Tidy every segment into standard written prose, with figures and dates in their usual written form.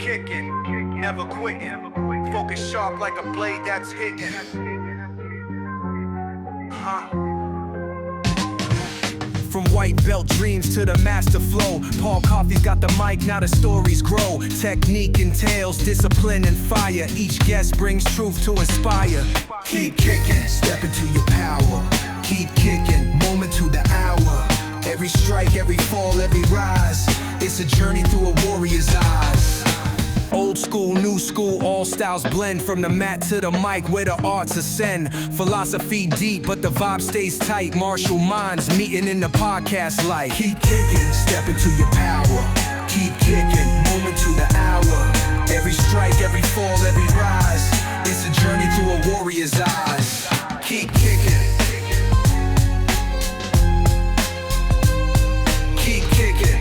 kicking, never quitting. Focus sharp like a blade that's hitting. From white belt dreams to the master flow, Paul Coffey's got the mic, now the stories grow. Technique entails discipline and fire. Each guest brings truth to inspire. Keep kicking, step into your power. Keep kicking, moment to the hour. Every strike, every fall, every rise. It's a journey through a warrior's eyes. Old school, new school, all styles blend. From the mat to the mic, where the arts ascend. Philosophy deep, but the vibe stays tight. Martial minds meeting in the podcast light. Keep kicking, step into your power. Keep kicking, moment to the hour. Every strike, every fall, every rise. It's a journey through a warrior's eyes. Keep kicking. Keep kicking.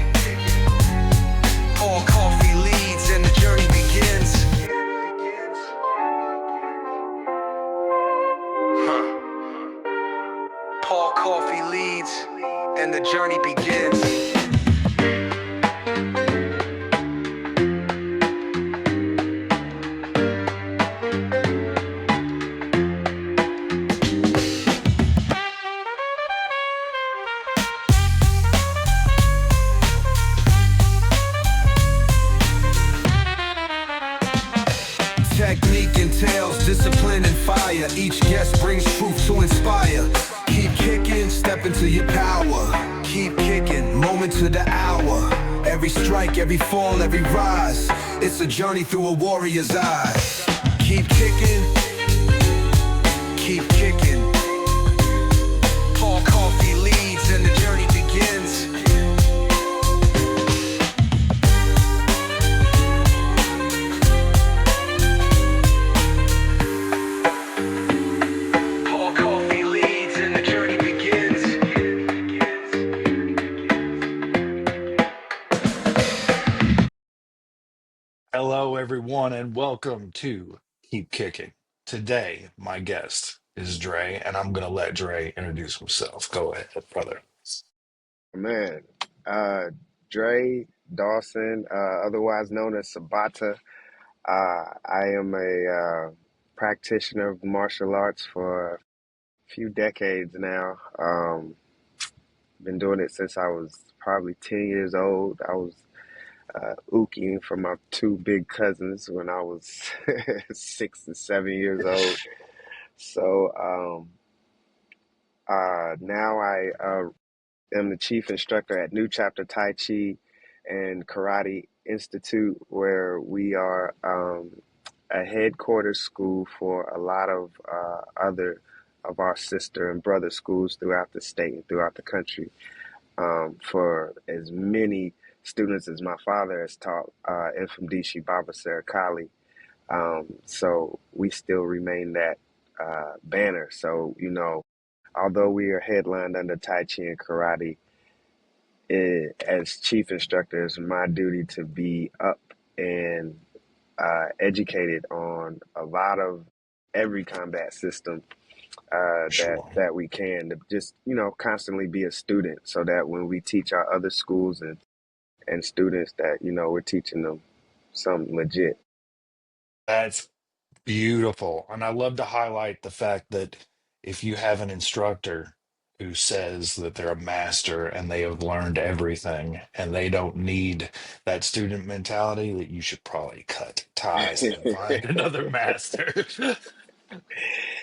Paul Coffey leads and the journey begins. Paul Coffey leads and the journey begins. Technique entails discipline and fire. Each guest brings truth to inspire. Keep kicking, step into your power. Keep kicking, moment to the hour. Every strike, every fall, every rise. It's a journey through a warrior's eyes. Keep kicking. Keep kicking. Paul Coffey leads and the journey begins. Hello, everyone, and welcome to Keep Kicking. Today, my guest is Dre, and I'm going to let Dre introduce himself. Go ahead, brother. Man, uh, Dre Dawson, otherwise known as Sabata. I am a practitioner of martial arts for a few decades now. Been doing it since I was probably 10 years old. I was ukiing for my two big cousins when I was 6 and 7 years old. So now I am the chief instructor at New Chapter Tai Chi and Karate Institute, where we are a headquarters school for a lot of other of our sister and brother schools throughout the state and throughout the country, for as many students as my father has taught, and from DC Baba Sarakali. So we still remain that banner. So, although we are headlined under Tai Chi and Karate, as chief instructor, it's my duty to be up and educated on a lot of every combat system Sure. that we can, to just constantly be a student, so that when we teach our other schools and students, that we're teaching them something legit. That's beautiful. And I love to highlight the fact that if you have an instructor who says that they're a master and they have learned everything and they don't need that student mentality, that you should probably cut ties and find another master.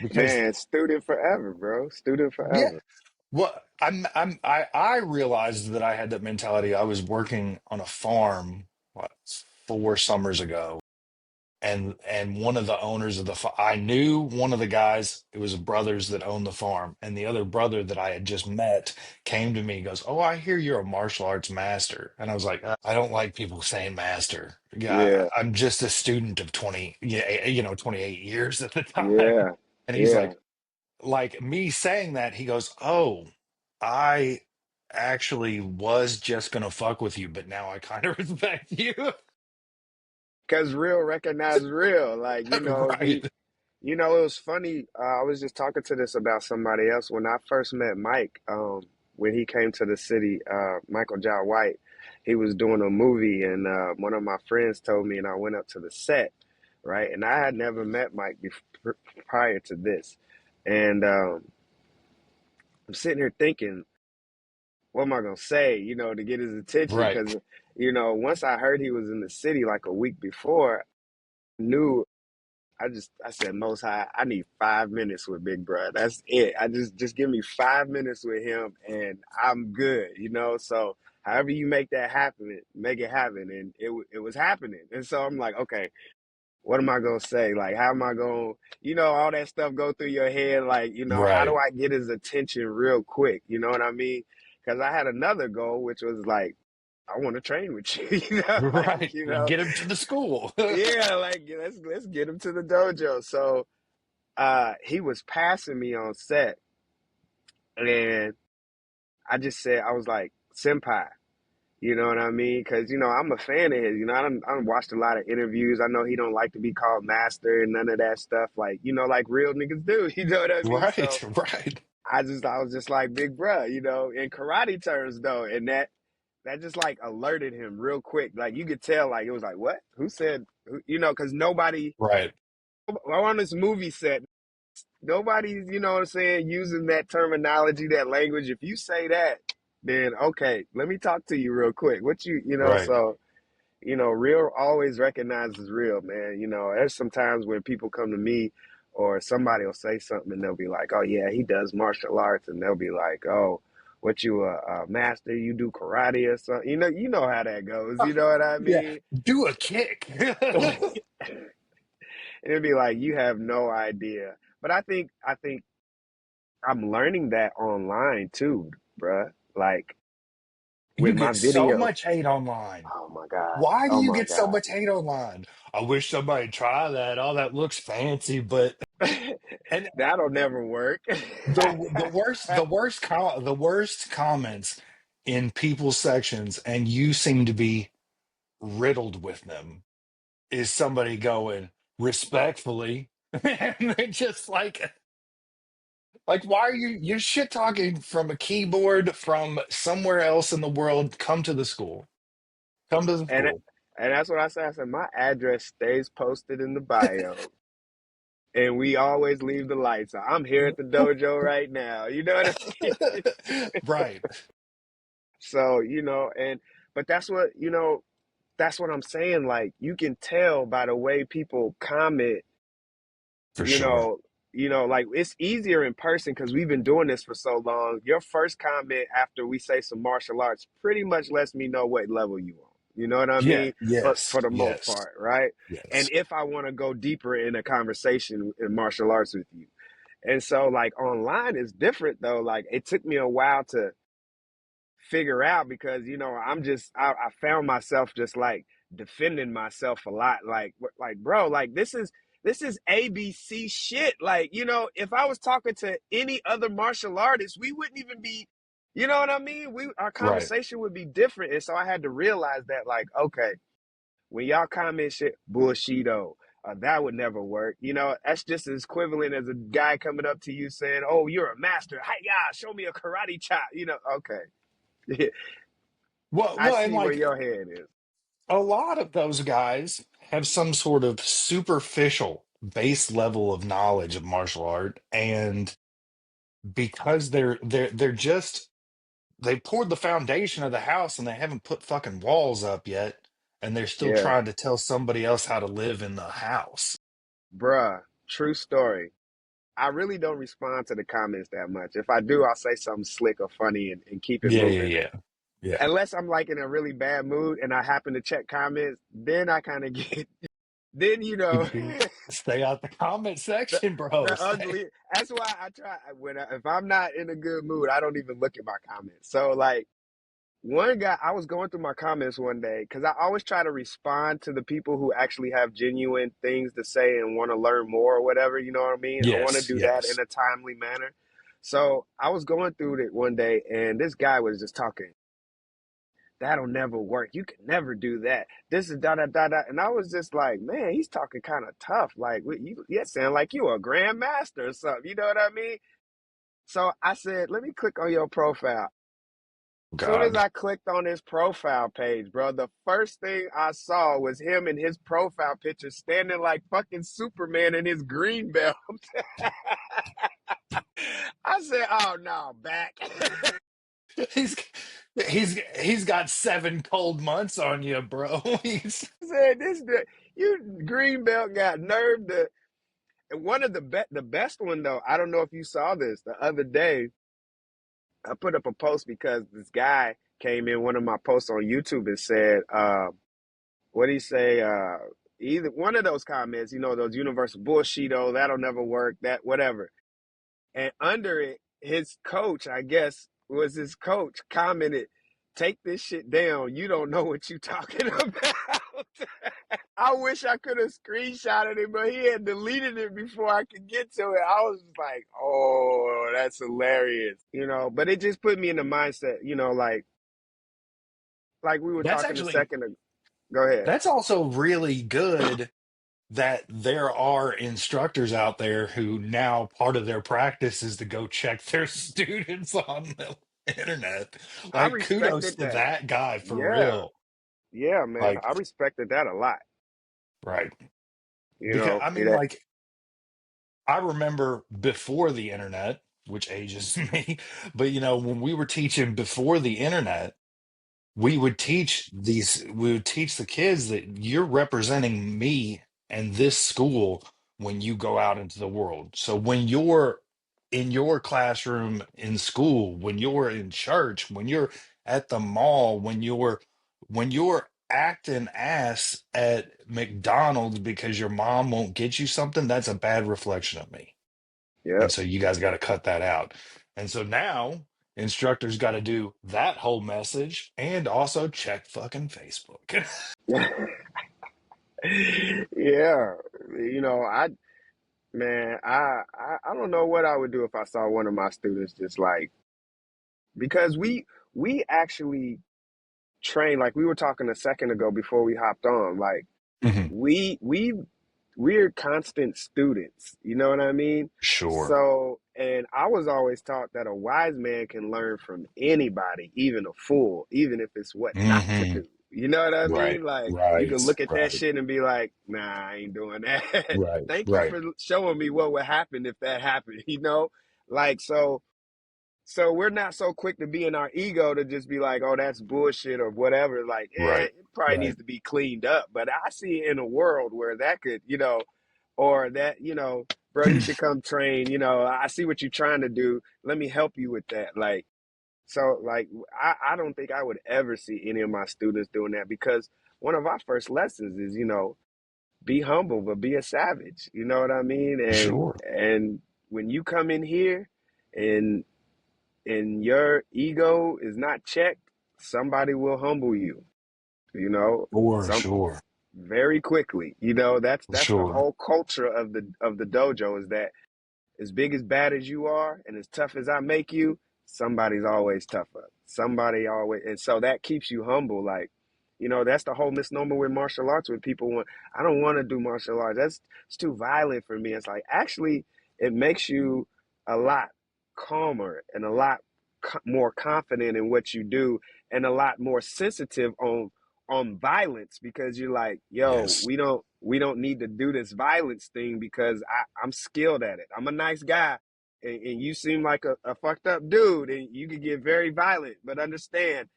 Because Man, student forever, bro. Student yeah, forever. well, I realized that I had that mentality. I was working on a farm, what, 4 summers ago, and one of the owners of the I knew one of the guys. It was brothers that owned the farm, and the other brother that I had just met came to me. He goes, "Oh, I hear you're a martial arts master," and I was like, "I don't like people saying master. Yeah, Yeah, I'm just a student of 20, yeah, 28 years at the time." yeah, And he's yeah. like me saying that, he goes, "Oh, I actually was just gonna fuck with you, but now I kind of respect you." Because real recognize real. Like, Right. it was funny. I was just talking to this about somebody else. When I first met Mike, when he came to the city, Michael Jai White, he was doing a movie, and one of my friends told me, and I went up to the set, right? And I had never met Mike prior to this, and I'm sitting here thinking, what am I gonna say, to get his attention? Right. Because once I heard he was in the city like a week before, I knew. I said, Most High, I need 5 minutes with Big Bro. That's it. I just give me 5 minutes with him and I'm good. So however you make that happen, make it happen. And it was happening. And so I'm like, okay, what am I gonna say? Like, how am I gonna, all that stuff go through your head? Like, how do Right. I get his attention real quick? You know what I mean? Because I had another goal, which was like, I want to train with you. Like, Right. Get him to the school. yeah, like let's get him to the dojo. So he was passing me on set, and I just said, I was like, Senpai, you know what I mean? Because I'm a fan of his. I done watched a lot of interviews. I know he don't like to be called master and none of that stuff, like like real niggas do. You know what I mean? So Right. Right. I was just like, big bruh, in karate terms though, and that just like alerted him real quick. Like you could tell, like it was like, what? Who said? Who, because nobody Right. on this movie set. Nobody's, what I'm saying, using that terminology, that language. If you say that, then okay, let me talk to you real quick. What Right. so, real always recognizes real, man. There's sometimes when people come to me or somebody will say something and they'll be like, oh yeah, he does martial arts. And they'll be like, oh, what you a master? You do karate or something? You know how that goes. You know what I Yeah. mean? Do a kick. And it'd be like, you have no idea. But I think I'm learning that online too, bruh. Like You with my get so video. much hate online. Oh my God. Why do Oh you my get so God. much hate online? I wish somebody'd try that. Oh, that looks fancy, but and That'll never work. the worst comments in people's sections, and you seem to be riddled with them, is somebody going respectfully, and they're just like why are you're shit talking from a keyboard from somewhere else in the world? Come to the school. Come to the and school. and that's what I said. I said my address stays posted in the bio. And we always leave the lights on. I'm here at the dojo right now. You know what I mean? Right. So, but that's what I'm saying. Like you can tell by the way people comment. For you sure. know, like it's easier in person because we've been doing this for so long. Your first comment after we say some martial arts pretty much lets me know what level you on. You know what I Yeah. mean? Yes. For the most Yes. part, right? And Yes. if I want to go deeper in a conversation in martial arts with you. And so like online is different though. Like it took me a while to figure out because I found myself just like defending myself a lot like bro, like this is ABC shit. Like if I was talking to any other martial artist we wouldn't even be, you know what I mean, we our Right. conversation would be different. And so I had to realize that, like, okay, when y'all comment shit bullshito, that would never work. That's just as equivalent as a guy coming up to you saying, oh, you're a master, hi, yeah, show me a karate chop. Okay. I And see where like your head is. a lot of those guys have some sort of superficial base level of knowledge of martial art, and because they're just they poured the foundation of the house and they haven't put fucking walls up yet, and they're still Yeah, trying to tell somebody else how to live in the house. bruh, true story. I really don't respond to the comments that much. If I do, I'll say something slick or funny and keep it Yeah, yeah, moving. yeah, yeah. Unless I'm like in a really bad mood and I happen to check comments, then I kind of get, then Stay out the comment the, section, bro. the Stay. ugly. That's why I try if I'm not in a good mood, I don't even look at my comments. So like one guy, I was going through my comments one day because I always try to respond to the people who actually have genuine things to say and want to learn more or whatever. You know what I mean? I want to Yes, do that in yes. a timely manner. So I was going through it one day, and this guy was just talking. That'll never work. You can never do that. This is da da da da. And I was just like, man, he's talking kind of tough. Like, you sound like you a grandmaster or something. You know what I mean? So I said, let me click on your profile. Soon as God. I clicked on his profile page, bro, the first thing I saw was him in his profile picture standing like fucking Superman in his green belt. I said, "Oh no, back." He's he's got 7 cold months on you, bro. He's I said, "This you green belt got nerve to." And one of the best one though, I don't know if you saw this the other day. I put up a post because this guy came in one of my posts on YouTube and said, what do you say? Either one of those comments, those universal bullshit, oh, that'll never work, that whatever. And under it, his coach, I guess, was his coach, commented, "Take this shit down. You don't know what you talking about." I wish I could have screenshotted it, but he had deleted it before I could get to it. I was like, "Oh, that's hilarious," But it just put me in the mindset, like we were that's talking a actually second ago. Go ahead. that's also really good that there are instructors out there who now part of their practice is to go check their students on the internet. I Like kudos respected to that. that guy for Yeah, real. yeah, man. Like I respected that a lot. right. You Because know, I mean it. like I remember before the internet, which ages me, but when we were teaching before the internet, we would teach the kids that you're representing me and this school when you go out into the world. So when you're in your classroom in school, when you're in church, when you're at the mall, when you're acting ass at McDonald's because your mom won't get you something, that's a bad reflection of me. And Yep. so you guys got to cut that out. And so now instructors got to do that whole message and also check fucking Facebook. Yeah. I man, I don't know what I would do if I saw one of my students just like because we actually train like we were talking a second ago before we hopped on. Like Mhm. we're constant students. You know what I mean? Sure. So, and I was always taught that a wise man can learn from anybody, even a fool, even if it's what not to Hmm. do. You know what I Right. mean? Like you can Right. look at that Right. shit and be like, "Nah, I ain't doing that." Right. Thank you Right. for showing me what would happen if that happened. Like so we're not so quick to be in our ego to just be like, "Oh, that's bullshit" or whatever. Like, Right. it probably Right. needs to be cleaned up. But I see in a world where that could, or that, bro, you should come train. I see what you're trying to do. Let me help you with that. Like, so, like, I don't think I would ever see any of my students doing that because one of our first lessons is, be humble, but be a savage. You know what I mean? Sure. And when you come in here and your ego is not checked, somebody will humble you, For some sure. very quickly. For That's the sure. whole culture of the dojo is that as big as bad as you are and as tough as I make you, somebody's always tougher. Somebody always, and so that keeps you humble. Like, that's the whole misnomer with martial arts. When people want, I don't want to do martial arts. It's too violent for me. It's like actually, it makes you a lot calmer and a lot more confident in what you do, and a lot more sensitive on violence because you're like, yo, Yes. we don't need to do this violence thing because I'm skilled at it. I'm a nice guy, and you seem like a fucked up dude, and you could get very violent. But understand,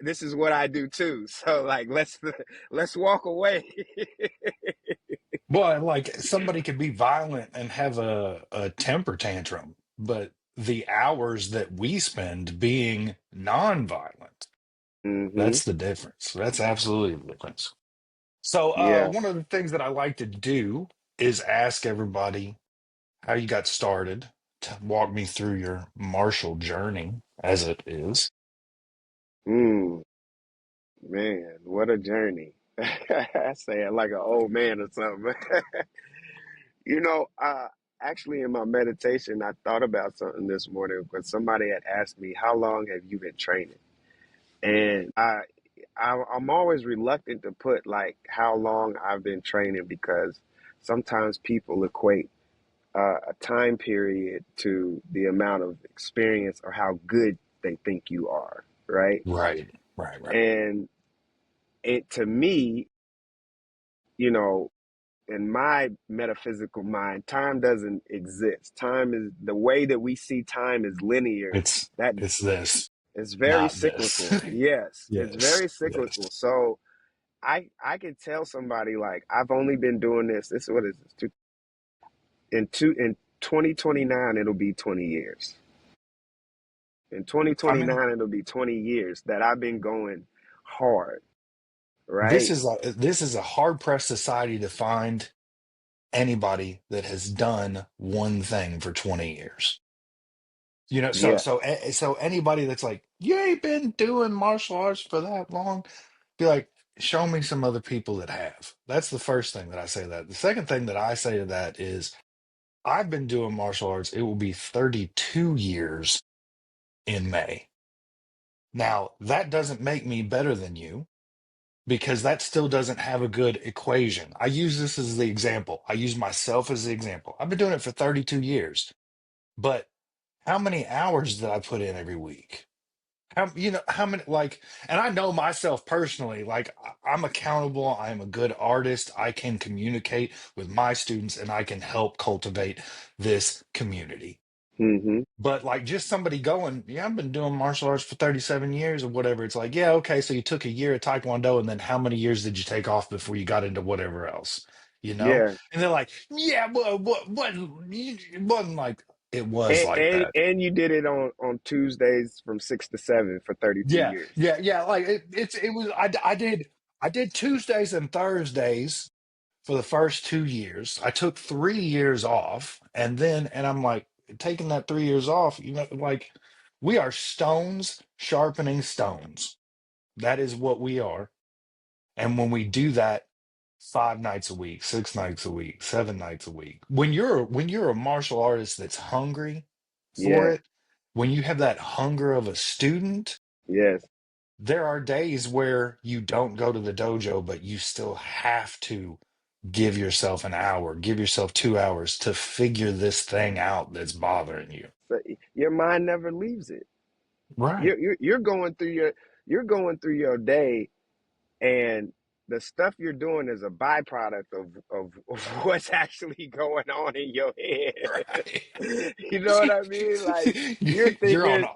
this is what I do too. So like, let's walk away. Well, and like somebody could be violent and have a temper tantrum, but the hours that we spend being nonviolent, Hmm. that's the difference. That's absolutely the difference. So, Yeah. one of the things that I like to do is ask everybody how you got started, to walk me through your martial journey as it is. Mm, man, what a journey. I say it like an old man or something. Actually, in my meditation, I thought about something this morning because somebody had asked me, "How long have you been training?" And I'm always reluctant to put like how long I've been training because sometimes people equate a time period to the amount of experience or how good they think you are, right? Right. Right. Right. And it, to me, you know, in my metaphysical mind, time doesn't exist. Time is, the way that we see time is linear. It's That it's this, is very not this. cyclical. Yes, it's Yes. very cyclical. Yes. So I could tell somebody like I've only been doing this. This, what is this? In 2029 it'll be 20 years. In I mean, 2029 it'll be 20 years that I've been going hard, this right? is a hard pressed society to find anybody that has done one thing for 20 years. Yeah. So anybody that's like, you ain't been doing martial arts for that long, be like, show me some other people that have. That's the first thing that I say to that. The second thing that I say to that is I've been doing martial arts. It will be 32 years in May. Now, that doesn't make me better than you because that still doesn't have a good equation. I use this as the example. I use myself as the example. I've been doing it for 32 years, but how many hours did I put in every week? How many, like, and I know myself personally, like, I'm accountable. I am a good artist. I can communicate with my students and I can help cultivate this community. Mm-hmm. But like just somebody going, yeah, I've been doing martial arts for 37 years or whatever. It's like, yeah, okay, so you took a year of Taekwondo and then how many years did you take off before you got into whatever else? You know? Yeah. And they're like, yeah, well, it wasn't like it was like that. And you did it on Tuesdays from 6 to 7 for 32 Yeah, years. yeah, yeah. Like it was. I did Tuesdays and Thursdays for the first 2 years. I took 3 years off, and I'm like taking that 3 years off. Like we are stones sharpening stones. That is what we are. And when we do that 5 nights a week, 6 nights a week, 7 nights a week, when you're a martial artist that's hungry for Yeah. it, when you have that hunger of a student, Yes. there are days where you don't go to the dojo, but you still have to give yourself an hour, give yourself 2 hours to figure this thing out that's bothering you. So your mind never leaves it. Right. You're going through your day, and the stuff you're doing is a byproduct of what's actually going on in your Right. head. You know what I mean? Like you're You're on thinking,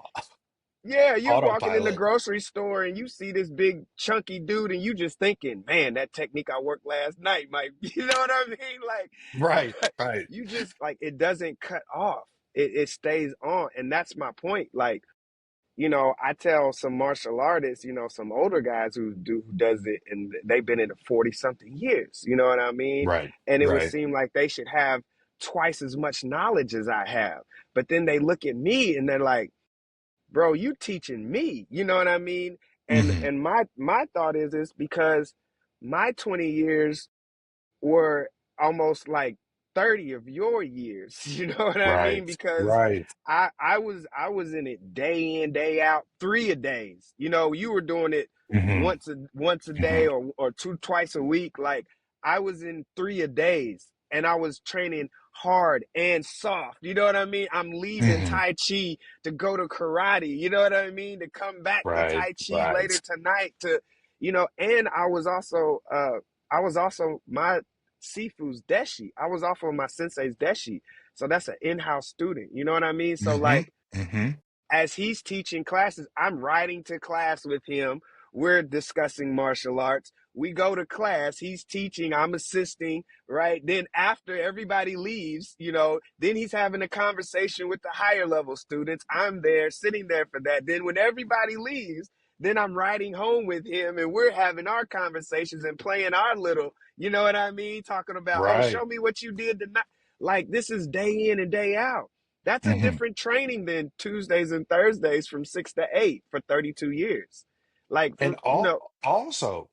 yeah, you're walking in the autopilot. grocery store and you see this big chunky dude and you just thinking, man, that technique I worked last night might, you know what I mean? Right. Like Right. you just like, it doesn't cut off. It stays on. And that's my point. Like, I tell some martial artists, some older guys who does it, and they've been in it 40 something years. You know what I mean? Right. And it would Right. seem like they should have twice as much knowledge as I have. But then they look at me and they're like, bro, you teaching me. You know what I mean? And Hmm. and my thought is because my 20 years were almost like 30 of your years. You know what I mean? Right. Because Right. I was in it day in, day out, 3 a days. You were doing it Hmm. once a day Hmm. or twice a week. Like I was in 3 a days and I was training hard and soft. You know what I mean? I'm leaving Hmm. Tai Chi to go to karate. You know what I mean? To come back to Right. Tai Chi later Right. tonight and I was also my Sifu's deshi. I was off on my sensei's deshi. So that's an in-house student. You know what I mean? So Hmm. like Hmm. as he's teaching classes, I'm riding to class with him. We're discussing martial arts. We go to class. He's teaching. I'm assisting, right? Then after everybody leaves, then he's having a conversation with the higher level students. I'm there, sitting there for that. Then when everybody leaves, then I'm riding home with him and we're having our conversations and playing our little, you know what I mean? Talking about, oh, Right. show me what you did tonight. Like this is day in and day out. That's a Hmm. different training than Tuesdays and Thursdays from 6 to 8 for 32 years. Like And also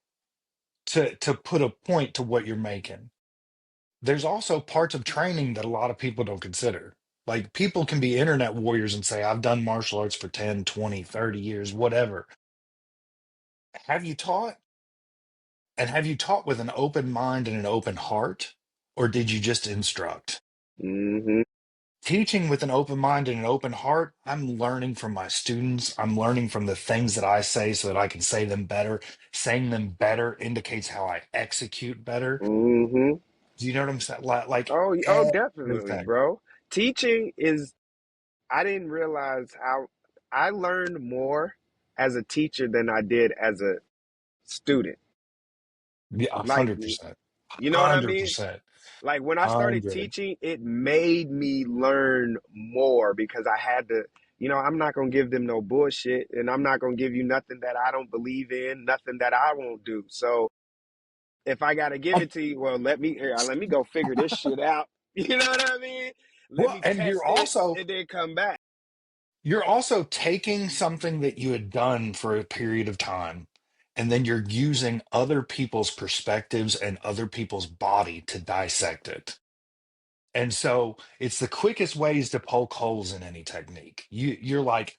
to put a point to what you're making, there's also parts of training that a lot of people don't consider. Like people can be internet warriors and say, I've done martial arts for 10, 20, 30 years, whatever. Have you taught? And have you taught with an open mind and an open heart? Or did you just instruct? hmm teaching with an open mind and an open heart, I'm learning from my students. I'm learning from the things that I say so that I can say them better. Saying them better indicates how I execute better. Mm-hmm. Do you know what I'm saying? Like Oh, definitely, everything. bro. Teaching is, I didn't realize how I learned more as a teacher than I did as a student. Yeah, a Like, hundred percent. you know what I Hundred mean? percent. Like when I started 100. teaching, it made me learn more because I had to, I'm not going to give them no bullshit and I'm not going to give you nothing that I don't believe in, nothing that I won't do. So if I got to give it to you, well, let me go figure this shit out. You know what I mean? Let Well, me and test it and then come back. you're also taking something that you had done for a period of time, and then you're using other people's perspectives and other people's body to dissect it. And so it's the quickest ways to poke holes in any technique. You're like,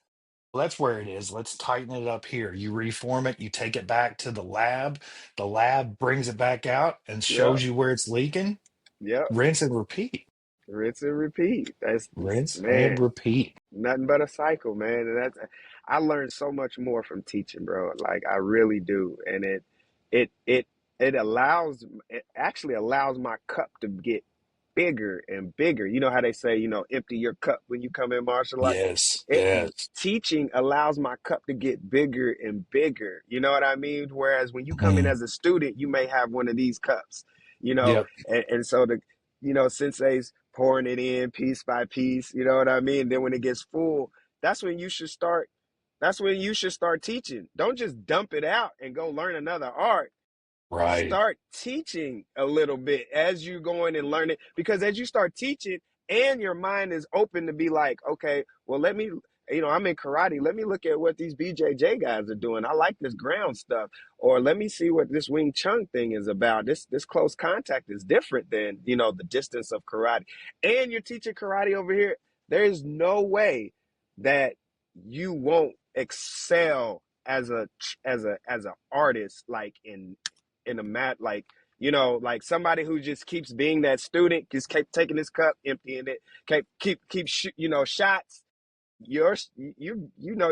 well, that's where it is. Let's tighten it up here. You reform it, you take it back to the lab. The lab brings it back out and Yep. shows you where it's leaking. Yep. Rinse and repeat. Rinse and repeat. Rinse and Man, repeat. nothing but a cycle, man. And I learned so much more from teaching, bro. Like I really do. And it it it actually allows my cup to get bigger and bigger. You know how they say, empty your cup when you come in martial art. Yes, It yes. Teaching allows my cup to get bigger and bigger. You know what I mean? Whereas when you come in Mm, as a student, you may have one of these cups, yep. and so sensei's pouring it in piece by piece. You know what I mean? Then when it gets full, that's when you should start. That's when you should start teaching. Don't just dump it out and go learn another art. Right. Start teaching a little bit as you going and learning, because as you start teaching and your mind is open to be like, okay, well, I'm in karate, let me look at what these BJJ guys are doing. I like this ground stuff. Or let me see what this Wing Chun thing is about. This close contact is different than the distance of karate. And you're teaching karate over here. There's no way that you won't excel as a artist, like in a mat, like like somebody who just keeps being that student, just keep taking his cup, emptying it, keep shots.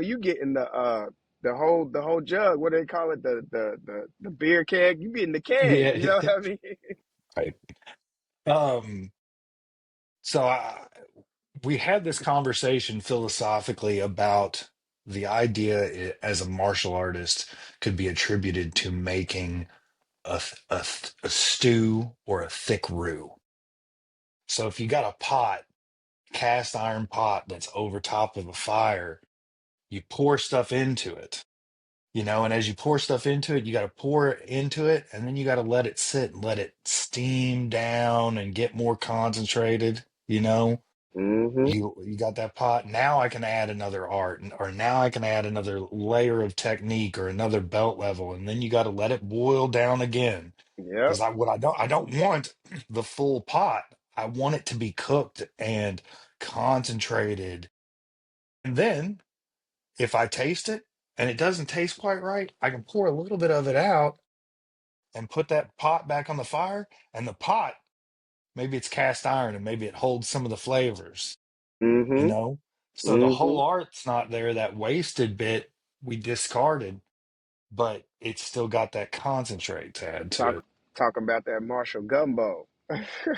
You getting the whole jug. What do they call it? The beer keg. You getting the keg. Yeah. You know what I mean? Right. Um, so we had this conversation philosophically about the idea as a martial artist could be attributed to making a stew or a thick roux. So if you got a pot, cast iron pot that's over top of a fire, you pour stuff into it, and as you pour stuff into it, you got to pour it into it, and then you got to let it sit and let it steam down and get more concentrated. Mm-hmm. You got that pot. Now I can add another art, or now I can add another layer of technique or another belt level, and then you got to let it boil down again. Yep. Because I don't want the full pot. I want it to be cooked and concentrated. And then if I taste it and it doesn't taste quite right, I can pour a little bit of it out and put that pot back on the fire. And the pot, maybe it's cast iron and maybe it holds some of the flavors, you Mm-hmm. know? So the Mm-hmm. whole art's not there. That wasted bit we discarded, but it's still got that concentrate to add to Talk it. talking about that Marshall gumbo.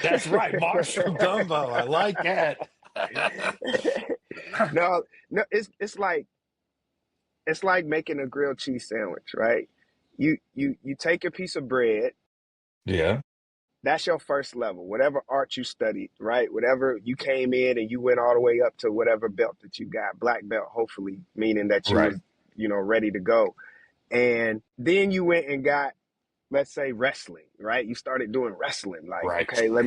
That's right, Marshall Gumbo. I like that. No, no, it's like making a grilled cheese sandwich, right? You take a piece of bread. Yeah, That's your first level. Whatever art you studied, right? Whatever you came in and you went all the way up to whatever belt that you got, black belt, hopefully, meaning that you right, was, ready to go. And then you went and got, let's say, wrestling, right? You started doing wrestling. Like, right. okay, let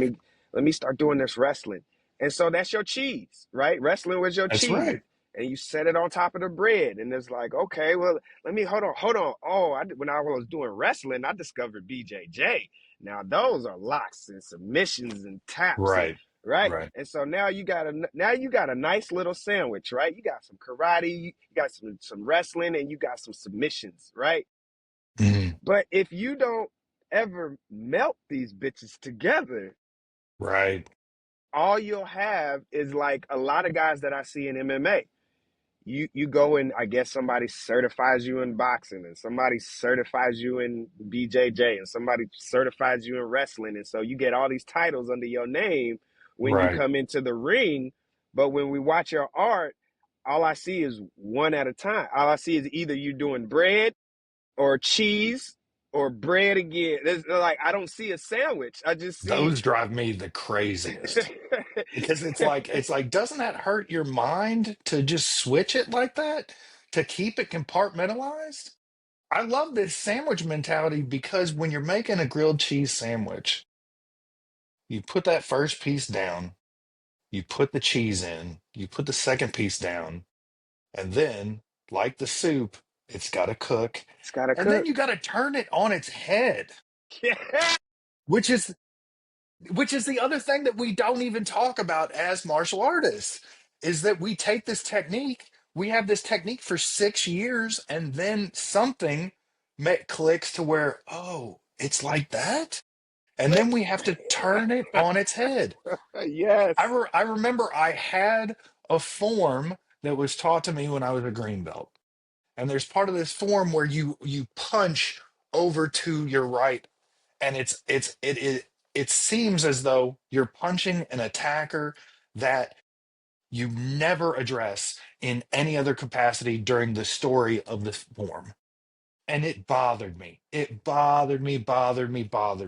me start doing this wrestling. And so that's your cheese, right? Wrestling was your That's cheese. right. And you set it on top of the bread. And it's like, okay, well, let me hold on. Oh, when I was doing wrestling, I discovered BJJ. Now those are locks and submissions and taps and Right, right. right. And so now you got a nice little sandwich, right? You got some karate, you got some wrestling, and you got some submissions, right? Mhm. But if you don't ever melt these bitches together, Right. all you'll have is like a lot of guys that I see in MMA. You go and I guess somebody certifies you in boxing and somebody certifies you in BJJ and somebody certifies you in wrestling. And so you get all these titles under your name when you Right. come into the ring. But when we watch your art, all I see is one at a time. All I see is either you doing bread or cheese or bread again. It's like I don't see a sandwich. I just see Those drive me the craziest because it's like doesn't that hurt your mind to just switch it like that to keep it compartmentalized? I love this sandwich mentality because when you're making a grilled cheese sandwich, you put that first piece down, you put the cheese in, you put the second piece down, and then, like the soup, it's got to cook, it's gotta and then cook. you got to turn it on its head, Yeah. which is which is the other thing that we don't even talk about as martial artists is that we take this technique, we have this technique for 6 years, and then something clicks to where, oh, it's like that, and then Click. we have to turn it on its head. Yes. I remember I had a form that was taught to me when I was a green belt, and there's part of this form where you punch over to your right, and it seems as though you're punching an attacker that you never address in any other capacity during the story of the form. And it bothered me. It bothered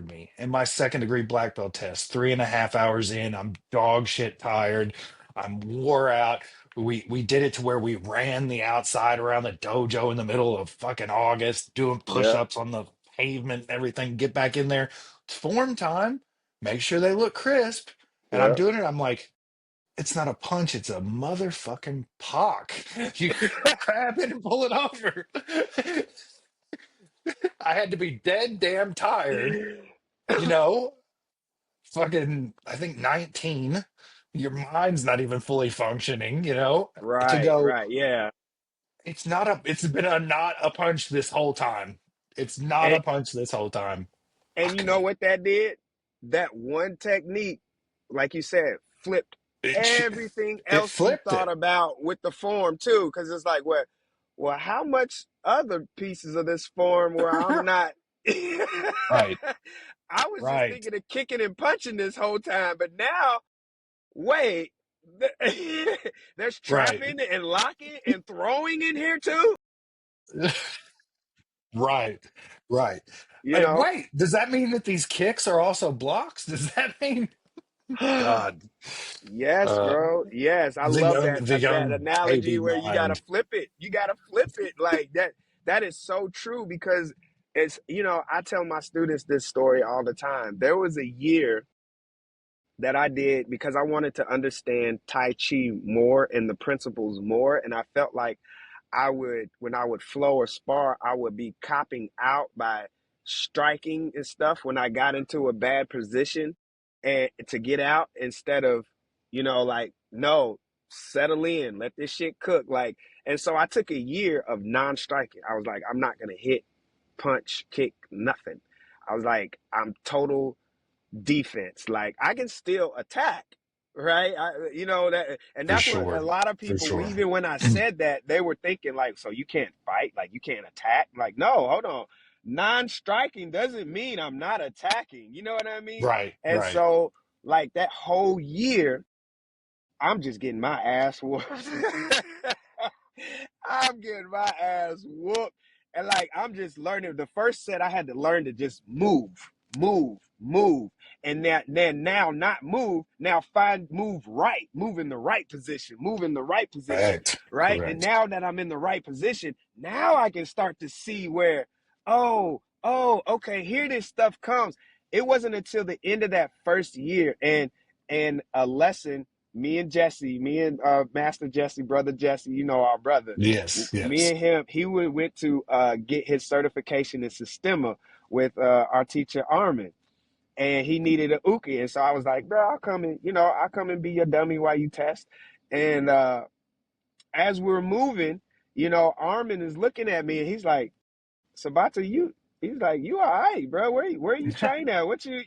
me. And my second degree black belt test, 3.5 hours in, I'm dog shit tired. I'm wore out. We did it to where we ran the outside around the dojo in the middle of fucking August, doing Yeah. push-ups on the pavement and everything. Get back in there. It's form time. Make sure they look crisp. And I'm Yeah. doing it. I'm like, it's not a punch, it's a motherfucking pock. You grab it and pull it over. I had to be dead damn tired, you know, fucking, I think 19. Your mind's not even fully functioning, to Right, go, right, yeah. it's been a not a punch this whole time. It's not And a punch this whole time. and you Fuck know me. what that did? That one technique, like you said, flipped It, sh- everything it else you flipped thought it. about with the form too. Cause it's like, well, how much other pieces of this form where I'm not Right, I was just right, thinking of kicking and punching this whole time, but now wait, there's right, trapping and locking and throwing in here too. right, right. You know, Wait, does that mean that these kicks are also blocks? Does that mean, God? yes, Uh, bro. Yes, I the love young, that the that young analogy KB where you gotta mind, flip it. You gotta flip it like that. That is so true because I tell my students this story all the time. There was a year that I did because I wanted to understand Tai Chi more and the principles more, and I felt like when I would flow or spar, I would be copping out by striking and stuff when I got into a bad position and to get out instead of, like, no, settle in, let this shit cook. Like, and so I took a year of non-striking. I was like, I'm not gonna hit, punch, kick, nothing. I was like, I'm total defense. Like I can still attack, right? That, and for that's what a sure, lot of for people, sure. even when I said that, they were thinking like, so you can't fight, like you can't attack. Like, no, hold on. Non-striking doesn't mean I'm not attacking. You know what I mean? Right, And right. so, like that whole year, I'm just getting my ass whooped. I'm getting my ass whooped. And like I'm just learning. The first set I had to learn to just move, move, move. And then now not move, now move right, move in the right position, move in the right position, Correct, right? And correct. now that I'm in the right position, now I can start to see where, okay, here this stuff comes. It wasn't until the end of that first year and a lesson me and Master Jesse, brother Jesse, our brother. Yes, Me yes. and him, he went to get his certification in Sistema with our teacher Armin, and he needed a uke, and so I was like, bro, I'll come and be your dummy while you test. And as we're moving, Armin is looking at me, and he's like, Sabata, he's like, you all right, bro? Where you train at? What you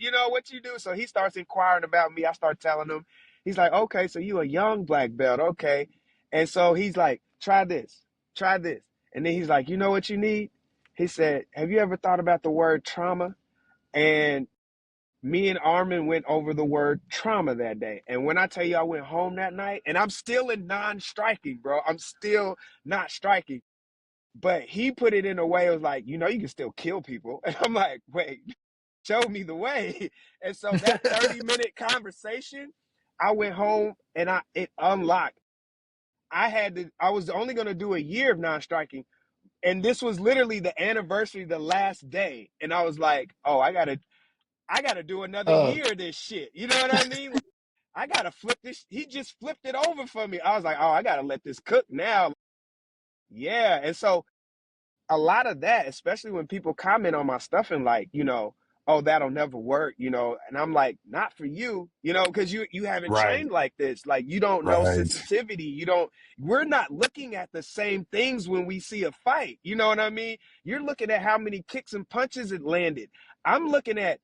do? So he starts inquiring about me. I start telling him. He's like, okay, so you a young black belt, okay. And so he's like, try this, try this. And then he's like, you know what you need? He said, have you ever thought about the word trauma? And me and Armin went over the word trauma that day. And when I tell you I went home that night, and I'm still in non-striking, bro. I'm still not striking. But he put it in a way, it was like, you know, you can still kill people. And I'm like, wait, show me the way. And so that 30-minute conversation, I went home and it unlocked. I was only gonna do a year of non-striking. And this was literally the anniversary, the last day. And I was like, oh, I gotta do another uh, year of this shit. You know what I mean? Like, I gotta flip this. He just flipped it over for me. I was like, oh, I gotta let this cook now. Yeah. And so a lot of that, especially when people comment on my stuff and like, oh, that'll never work, and I'm like, not for you, because you haven't right, trained like this. Like you don't know right. sensitivity. We're not looking at the same things when we see a fight. You know what I mean? You're looking at how many kicks and punches it landed. I'm looking at,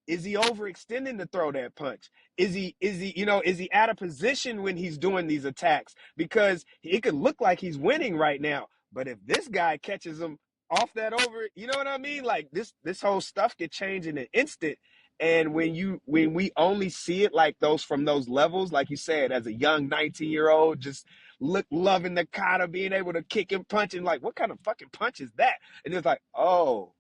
is he overextending to throw that punch? Is he out of position when he's doing these attacks? Because it could look like he's winning right now, but if this guy catches him off that over, you know what I mean? Like this whole stuff could change in an instant. And when we only see it like those from those levels, like you said, as a young 19-year-old, just loving the kata, being able to kick and punch, and like, what kind of fucking punch is that? And it's like, oh,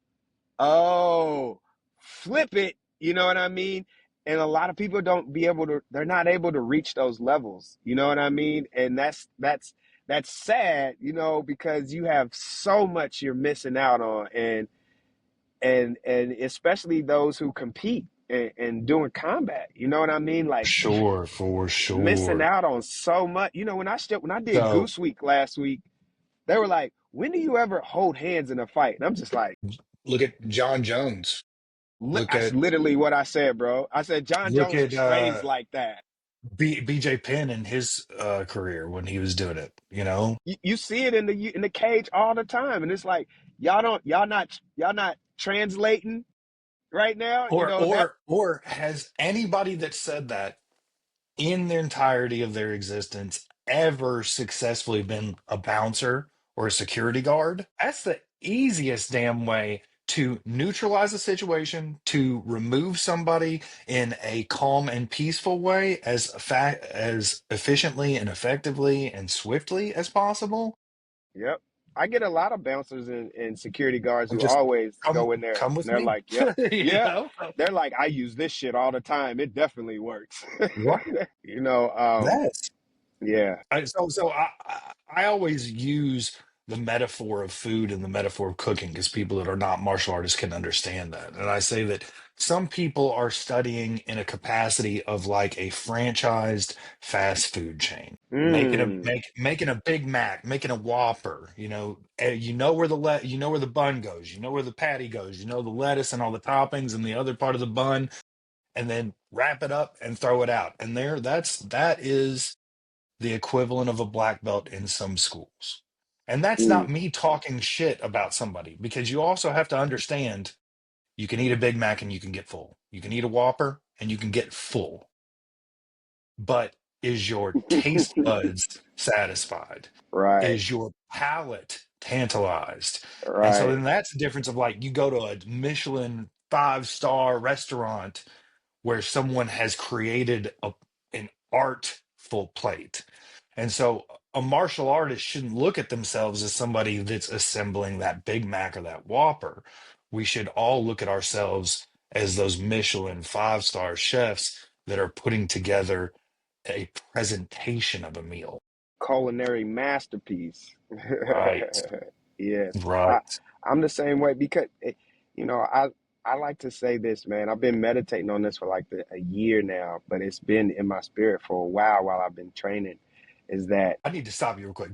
flip it. You know what I mean? And a lot of people they're not able to reach those levels. You know what I mean? And that's sad, because you have so much you're missing out on, and especially those who compete and doing combat. You know what I mean? Like Sure, for missing sure. out on so much. When I did So Goose Week last week, they were like, when do you ever hold hands in a fight? And I'm just like, look at John Jones. Look that's at literally what I said, bro. I said John look Jones at trains like that. BJ Penn in his career when he was doing it, you know? You see it in the cage all the time, and it's like y'all not translating right now. That Or has anybody that said that in the entirety of their existence ever successfully been a bouncer or a security guard? That's the easiest damn way to neutralize a situation, to remove somebody in a calm and peaceful way as efficiently and effectively and swiftly as possible. yep. I get a lot of bouncers and security guards I'm who just always come go in there come and with they're me. like, yep, You yeah. know? They're like, I use this shit all the time. It definitely works. Right. you know, um, Yes. yeah. I always use the metaphor of food and the metaphor of cooking because people that are not martial artists can understand that. And I say that some people are studying in a capacity of like a franchised fast food chain, Mm, making a Big Mac, making a Whopper. You know where you know where the bun goes, you know where the patty goes, you know the lettuce and all the toppings and the other part of the bun, and then wrap it up and throw it out. And that is the equivalent of a black belt in some schools. And that's mm. not me talking shit about somebody because you also have to understand you can eat a Big Mac and you can get full. You can eat a Whopper and you can get full. But is your taste buds satisfied? Right, Is your palate tantalized? And so right. then that's the difference of like you go to a Michelin 5-star restaurant where someone has created an artful plate. And so a martial artist shouldn't look at themselves as somebody that's assembling that Big Mac or that Whopper. We should all look at ourselves as those Michelin 5-star chefs that are putting together a presentation of a meal. Culinary masterpiece. Right. Yes, I Right. I'm the same way because you know I like to say this, man. I've been meditating on this for like a year now, but it's been in my spirit for a while I've been training. Is that I need to stop you real quick.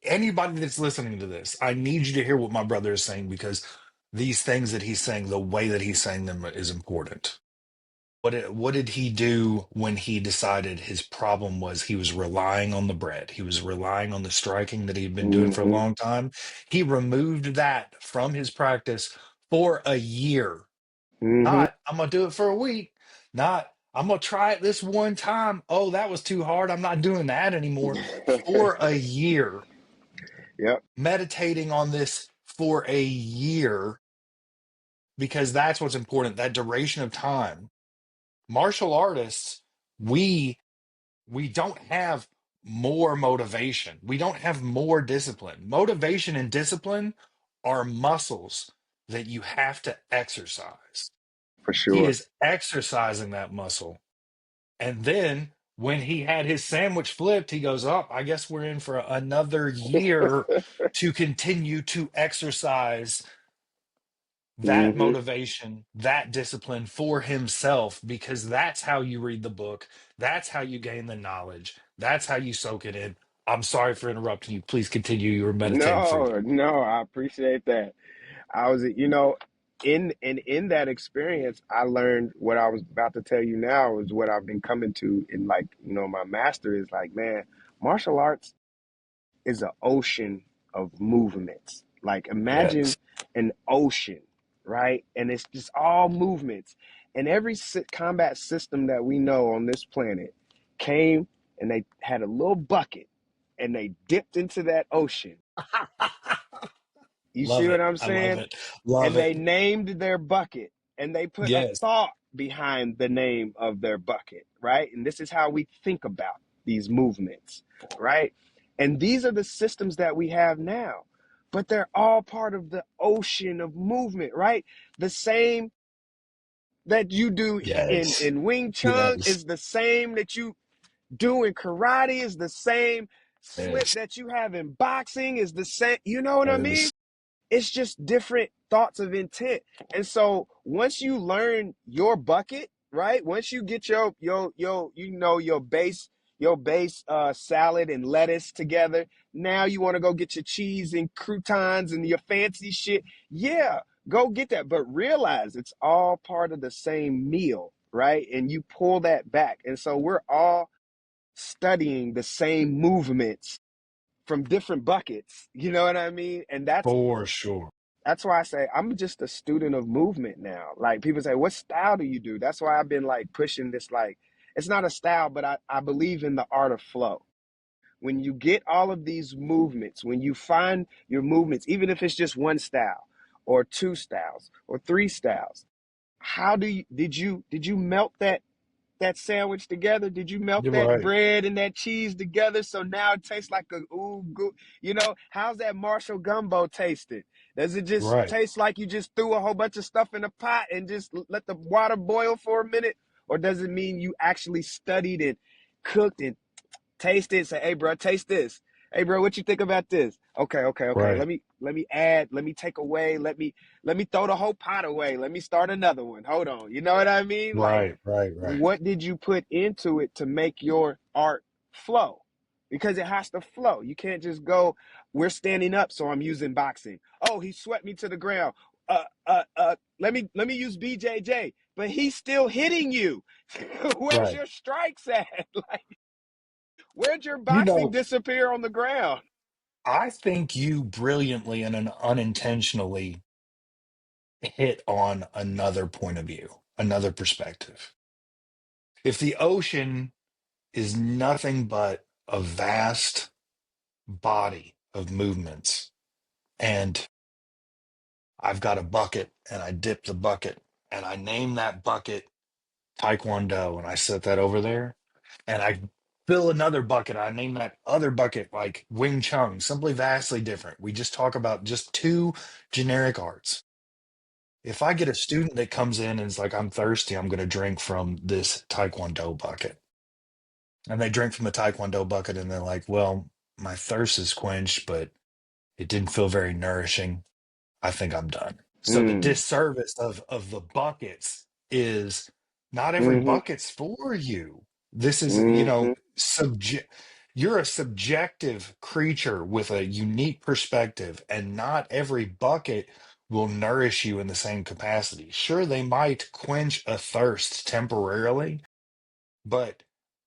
Anybody that's listening to this, I need you to hear what my brother is saying because these things that he's saying, the way that he's saying them is important. What did he do when he decided his problem was he was relying on the bread? He was relying on the striking that he'd been doing for a hmm long time. He removed that from his practice for a year. hmm Not, I'm gonna do it for a week. Not, I'm gonna try it this one time. Oh, that was too hard. I'm not doing that anymore. For a year, Yep, meditating on this for a year, because that's what's important, that duration of time. Martial artists, we we don't have more motivation. We don't have more discipline. Motivation and discipline are muscles that you have to exercise. for He sure. is exercising that muscle. And then when he had his sandwich flipped, he goes, "Up, I guess we're in for another year to continue to exercise that Hmm. motivation, that discipline for himself, because that's how you read the book. That's how you gain the knowledge. That's how you soak it in." I'm sorry for interrupting you. Please continue. You were meditating freely. No, no, I appreciate that. I was, in that experience, I learned what I was about to tell you now is what I've been coming to in, like, my master is like, man, martial arts is an ocean of movements. Like, imagine Yes. an ocean, right? And it's just all movements. And every combat system that we know on this planet came and they had a little bucket and they dipped into that ocean. You see Love what it. I'm I love saying? it. Love And they it. named their bucket and they put a Yes. thought behind the name of their bucket, right? And this is how we think about these movements, right? And these are the systems that we have now, but they're all part of the ocean of movement, right? The same that you do in Yes. Wing Chun Yes. is the same that you do in karate, is the same slip Yes. that you have in boxing, is the same. You know what I mean? Yes. It's just different thoughts of intent. And so once you learn your bucket, right? Once you get your base salad and lettuce together, now you want to go get your cheese and croutons and your fancy shit. Yeah, go get that. But realize it's all part of the same meal, right? And you pull that back. And so we're all studying the same movements from different buckets. You know what I mean? And For sure. that's why I say I'm just a student of movement now. Like, people say, what style do you do? That's why I've been like pushing this, like, it's not a style, but I believe in the art of flow. When you get all of these movements, when you find your movements, even if it's just one style or two styles or three styles, how did you melt that sandwich together? Did you melt You're that right. bread and that cheese together so now it tastes like a ooh goo? How's that Marshall gumbo tasted? Does it just Right. taste like you just threw a whole bunch of stuff in a pot and just let the water boil for a minute? Or does it mean you actually studied and cooked and taste it? Say, hey, bro, taste this. Hey, bro, what you think about this? Okay, okay, okay. Right. Let me add. Let me take away. Let me throw the whole pot away. Let me start another one. Hold on. You know what I mean? Like, Right. Right. Right. what did you put into it to make your art flow? Because it has to flow. You can't just go, we're standing up, so I'm using boxing. Oh, he swept me to the ground. Let me use BJJ, but he's still hitting you. Where's Right. your strikes at? Like, where'd your You boxing know, disappear on the ground? I think you brilliantly and unintentionally hit on another point of view, another perspective. If the ocean is nothing but a vast body of movements, and I've got a bucket and I dip the bucket and I name that bucket Taekwondo and I set that over there, and I fill another bucket. I name that other bucket like Wing Chun, simply vastly different. We just talk about just two generic arts. If I get a student that comes in and is like, "I'm thirsty, I'm going to drink from this Taekwondo bucket," and they drink from the Taekwondo bucket and they're like, "Well, my thirst is quenched, but it didn't feel very nourishing. I think I'm done." So the Mm, disservice of the buckets is not every mm-hmm, bucket's for you. This is, mm-hmm, subject. You're a subjective creature with a unique perspective, and not every bucket will nourish you in the same capacity. Sure, they might quench a thirst temporarily, but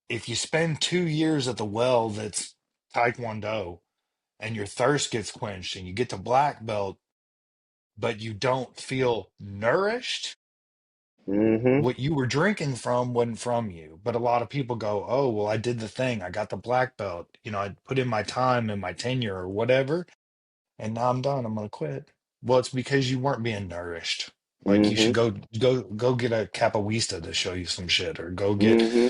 if you spend 2 years at the well that's Taekwondo and your thirst gets quenched and you get to black belt but you don't feel nourished, Mm-hmm. What you were drinking from wasn't from you. But a lot of people go, oh, well, I did the thing. I got the black belt. I put in my time and my tenure or whatever, and now I'm done. I'm gonna quit. Well, it's because you weren't being nourished. Like you Mm-hmm. should go get a capoeista to show you some shit, or go get, Mm-hmm.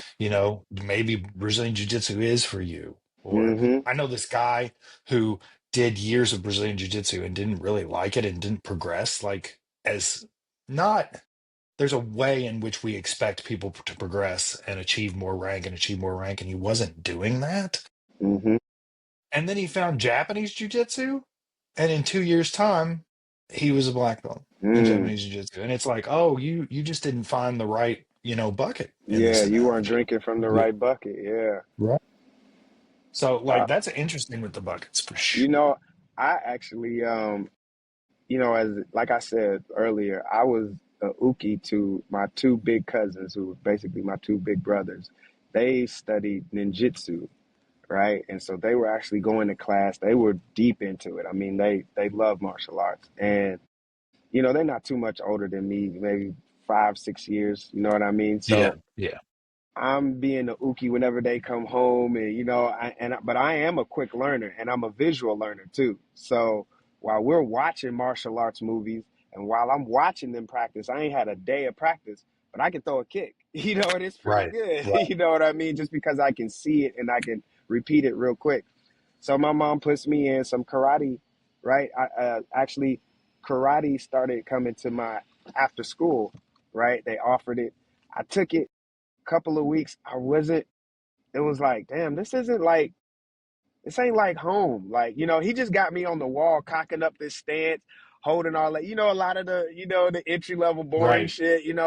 maybe Brazilian Jiu-Jitsu is for you. Or Mm-hmm. I know this guy who did years of Brazilian Jiu-Jitsu and didn't really like it and didn't progress. Like as not there's a way in which we expect people to progress and achieve more rank and achieve more rank, and he wasn't doing that. Mm-hmm. And then he found Japanese jiu-jitsu, and in 2 years' time, he was a black belt in Mm. Japanese jiu-jitsu. And it's like, oh, you just didn't find the right, bucket in Yeah, this you weren't analogy. drinking from the Yeah. right bucket. Yeah. Right. So, Uh, like, that's interesting with the buckets for you sure. know, I actually, as like I said earlier, I was a uke to my two big cousins, who were basically my two big brothers. They studied ninjutsu, right? And so they were actually going to class. They were deep into it. I mean, they love martial arts, and they're not too much older than me, maybe 5, 6 years. You know what I mean? Yeah, So yeah. I'm being a uki whenever they come home, and but I am a quick learner, and I'm a visual learner too. So while we're watching martial arts movies, and while I'm watching them practice, I ain't had a day of practice, but I can throw a kick, and it's pretty Right, good. right, You know what I mean? Just because I can see it and I can repeat it real quick. So my mom puts me in some karate, right? Actually, karate started coming to my after school, right? They offered it. I took it couple of weeks. I wasn't, it was like, damn, this ain't like home. Like, he just got me on the wall, cocking up this stance, holding all that, a lot of the entry level boring right, shit, and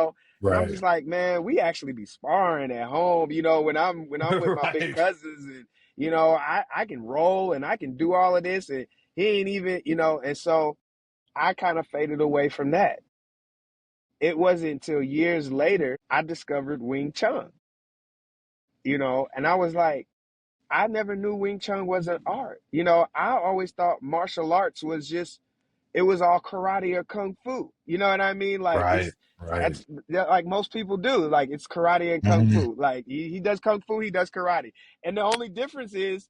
I'm just right, like, man, we actually be sparring at home, when I'm with my big right, cousins, and, I can roll and I can do all of this, and he ain't even, and so I kind of faded away from that. It wasn't until years later I discovered Wing Chun, and I was like, I never knew Wing Chun was an art. I always thought martial arts was just, it was all karate or kung fu. You know what I mean? Like right, right. that's like most people do. Like it's karate and kung Mhm. fu. Like he does kung fu, he does karate. And the only difference is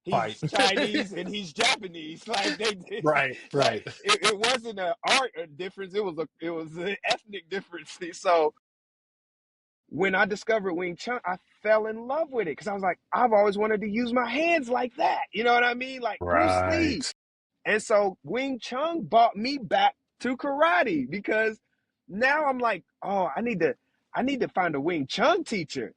Fight. he's Chinese and he's Japanese. Like they did, Right, like right. it wasn't an art difference. It was an ethnic difference. So when I discovered Wing Chun, I fell in love with it because I was like, I've always wanted to use my hands like that. You know what I mean? Like Bruce Lee. Right. And so Wing Chun brought me back to karate because now I'm like, oh, I need to find a Wing Chun teacher.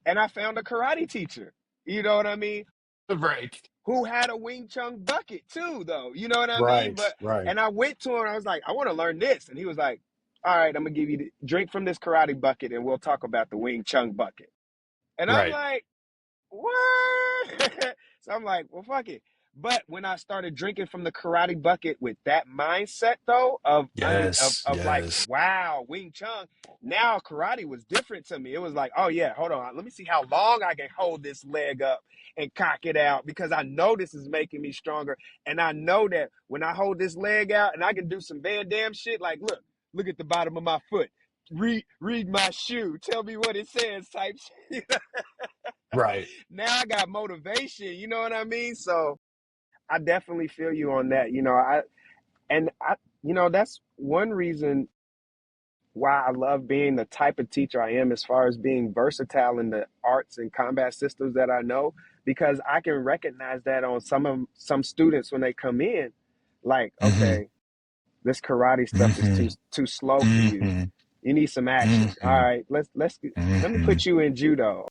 And I found a karate teacher. You know what I mean? Right. Who had a Wing Chun bucket too, though. You know what I mean? Right. But Right. and I went to him and I was like, I want to learn this. And he was like, all right, I'm gonna give you the drink from this karate bucket and we'll talk about the Wing Chun bucket. And I'm Right. like, what? So I'm like, well, fuck it. But when I started drinking from the karate bucket with that mindset, though, Yes. of like, Yes. wow, Wing Chun, now karate was different to me. It was like, oh yeah, hold on, let me see how long I can hold this leg up and cock it out because I know this is making me stronger, and I know that when I hold this leg out and I can do some Van Damme shit, like look at the bottom of my foot. Read my shoe. Tell me what it says. Type shit. Right. Now I got motivation, you know what I mean? So I definitely feel you on that. That's one reason why I love being the type of teacher I am as far as being versatile in the arts and combat systems that I know, because I can recognize that on some students when they come in, like, Mm-hmm. okay, this karate stuff is too Mm-hmm. too slow for you. Mm-hmm. You need some action. All Mm-hmm. right, let me Mm-hmm. put you in judo.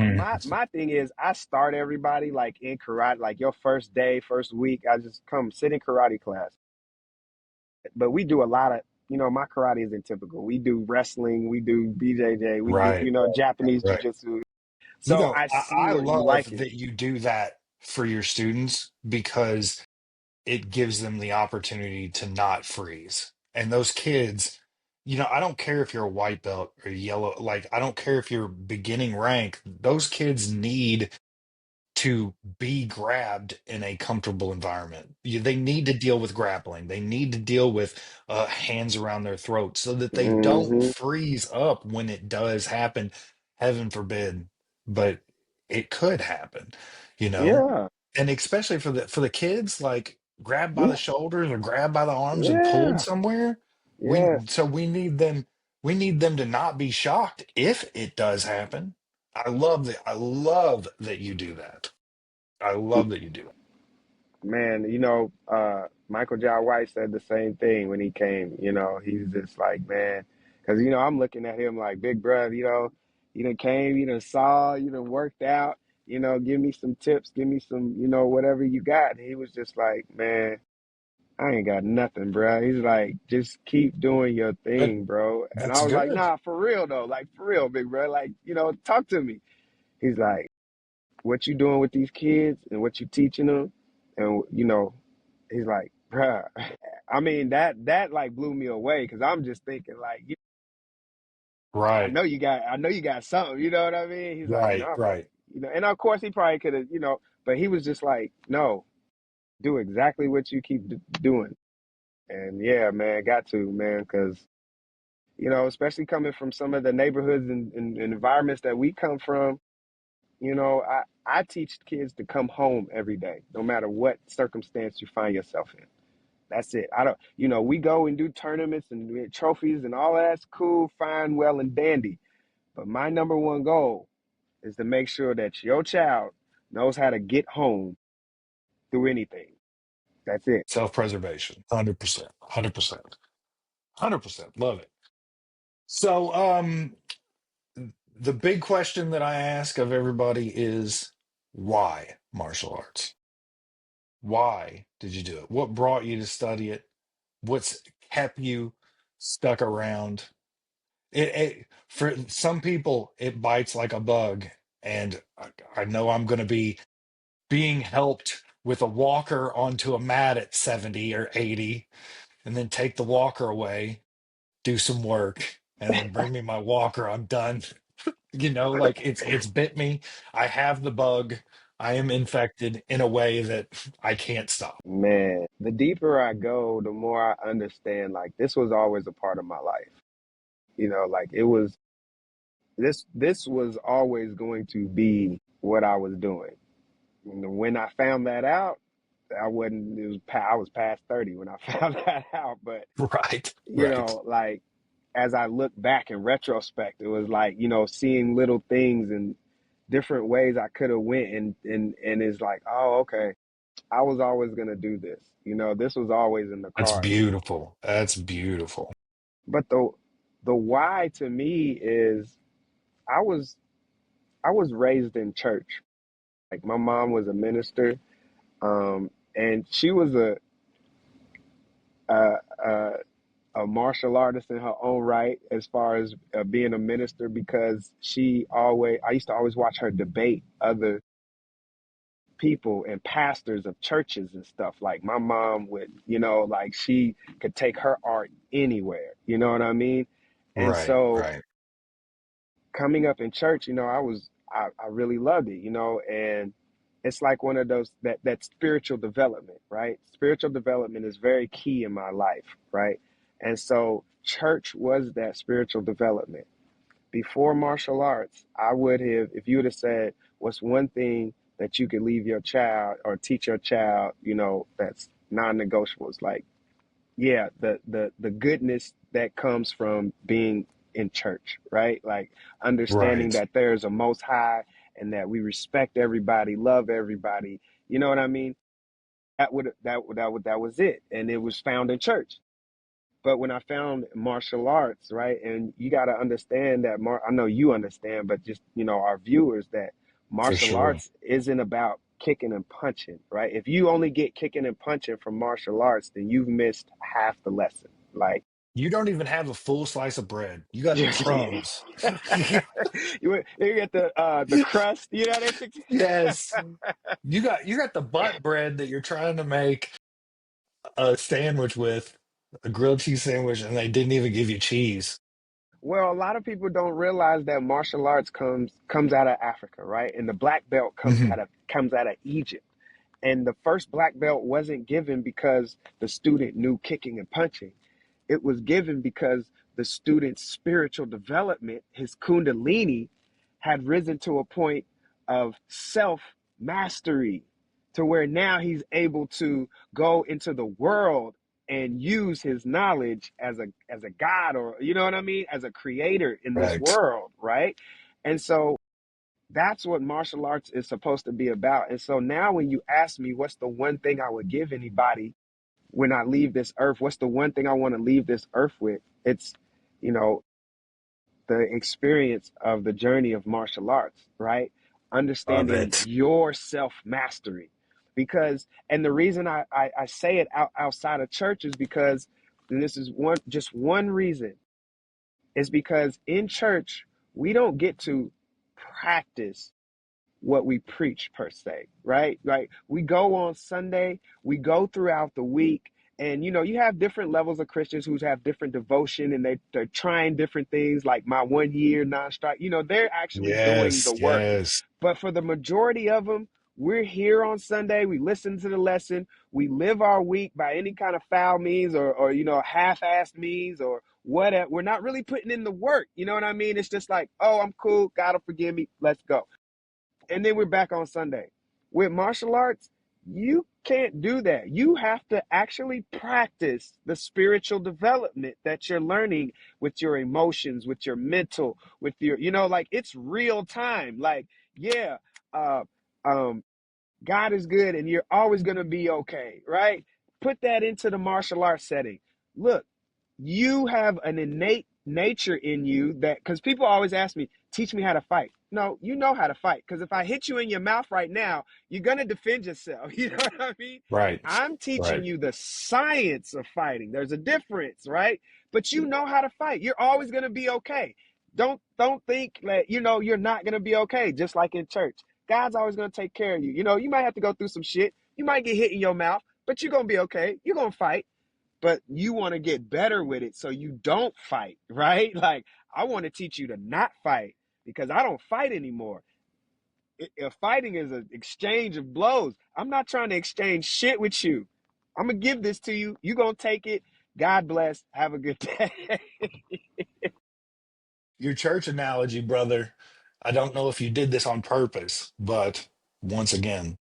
My Mm-hmm. my thing is I start everybody like in karate, like your first day, first week, I just come sit in karate class. But we do a lot of, my karate isn't typical. We do wrestling, we do BJJ, we do, Right. Japanese Right. jiu-jitsu. So I see I where you like love it. that you do that for your students because it gives them the opportunity to not freeze. And those kids, I don't care if you're a white belt or yellow, like, I don't care if you're beginning rank. Those kids need to be grabbed in a comfortable environment. They need to deal with grappling. They need to deal with hands around their throat so that they don't Hmm. freeze up when it does happen. Heaven forbid, but it could happen, you know? Yeah. And especially for the kids, like grabbed by the Yeah. shoulders or grabbed by the arms and pulled Yeah. somewhere. Yeah. We need them to not be shocked if it does happen. I love that you do that. I love that you do it. Man, Michael Jai White said the same thing when he came. He's just like, man, because I'm looking at him like, big brother, you done came, you done saw, you done worked out, give me some tips, give me some, whatever you got. And he was just like, man, I ain't got nothing, bro. He's like, just keep doing your But thing, bro. And I that's was like, good. nah, for real though, like for real, big bro, like, talk to me. He's like, what you doing with these kids and what you teaching them, and he's like, bruh. I mean, that like blew me away because I'm just thinking like, Right, I know you got something, you know what I mean? He's like, right, nah, but right. and of course he probably could have, but he was just like, no, do exactly what you keep doing. And yeah, man, got to, man, because especially coming from some of the neighborhoods and environments that we come from, I teach kids to come home every day, no matter what circumstance you find yourself in. That's it. I don't, we go and do tournaments and we get trophies and all that's cool, fine, well, and dandy. But my number one goal is to make sure that your child knows how to get home through anything. That's it. Self-preservation. 100%. 100%. 100%. Love it. So, the big question that I ask of everybody is why martial arts? Why did you do it? What brought you to study it? What's kept you stuck around? For some people, it bites like a bug, and I know I'm going to be being helped with a walker onto a mat at 70 or 80, and then take the walker away, do some work, and then bring me my walker. I'm done. Like it's bit me. I have the bug. I am infected in a way that I can't stop. Man, the deeper I go, the more I understand like this was always a part of my life. Like it was this was always going to be what I was doing. When I found that out, I wasn't it was I was past 30 when I found that out, but Right, right. like as I look back in retrospect, it was like, seeing little things and different ways I could have went and it's like, oh, okay, I was always gonna do this. This was always in the That's cards. beautiful. That's beautiful. But the why to me is I was I was raised in church. Like my mom was a minister, and she was a, a a martial artist in her own right as far as being a minister because I used to always watch her debate other people and pastors of churches and stuff. Like my mom would, like she could take her art anywhere, you know what I mean? And Right, so right. coming up in church, I really loved it, and it's like one of those that spiritual development, right? Spiritual development is very key in my life, right? And so church was that spiritual development. Before martial arts, I would have, if you would have said, what's one thing that you could leave your child or teach your child, that's non-negotiable? It's like, yeah, the goodness that comes from being in church, right? Like understanding Right. that there's a most high and that we respect everybody, love everybody. You know what I mean? That was it. And it was found in church. But when I found martial arts, right, and you got to understand that, I know you understand, but just, our viewers, that For martial sure. arts isn't about kicking and punching, right? If you only get kicking and punching from martial arts, then you've missed half the lesson. Like, You don't even have a full slice of bread. You got crumbs. you get the crust, that thing. Yes. You got the butt bread that you're trying to make a sandwich with, a grilled cheese sandwich, and they didn't even give you cheese. Well, a lot of people don't realize that martial arts comes out of Africa, right? And the black belt Hmm. comes out of Egypt. And the first black belt wasn't given because the student knew kicking and punching. It was given because the student's spiritual development, his kundalini, had risen to a point of self mastery, to where now he's able to go into the world and use his knowledge as a god, or you know what I mean, as a creator in this Right. world, right? And so that's what martial arts is supposed to be about. And so now when you ask me what's the one thing I would give anybody when I leave this earth, what's the one thing I want to leave this earth with? It's, you know, the experience of the journey of martial arts, right? Love Understanding it. your self mastery. Because, and the reason I say it outside of church is because, and this is just one reason, is because in church, we don't get to practice what we preach per se, right? Like we go on Sunday, we go throughout the week, and you have different levels of Christians who have different devotion, and they're trying different things. Like my 1 year non-strike, they're actually doing the Yes, work. yes. But for the majority of them, we're here on Sunday, we listen to the lesson, we live our week by any kind of foul means, or half-assed means, or whatever. We're not really putting in the work. You know what I mean? It's just like, oh, I'm cool, God will forgive me, let's go, and then we're back on Sunday. With martial arts, you can't do that. You have to actually practice the spiritual development that you're learning with your emotions, with your mental, with your, like it's real time. Like, yeah, uh, um, God is good and you're always going to be okay, right? Put that into the martial arts setting. Look, you have an innate nature in you that, because people always ask me, teach me how to fight. No, you know how to fight. Because if I hit you in your mouth right now, you're going to defend yourself. You know what I mean? Right. I'm teaching Right. you the science of fighting. There's a difference, right? But you know how to fight. You're always going to be okay. Don't think that, you're not going to be okay, just like in church. God's always going to take care of you. You might have to go through some shit. You might get hit in your mouth, but you're going to be okay. You're going to fight, but you want to get better with it so you don't fight, right? Like, I want to teach you to not fight because I don't fight anymore. If fighting is an exchange of blows, I'm not trying to exchange shit with you. I'm going to give this to you. You're going to take it. God bless. Have a good day. Your church analogy, brother. I don't know if you did this on purpose, but once again,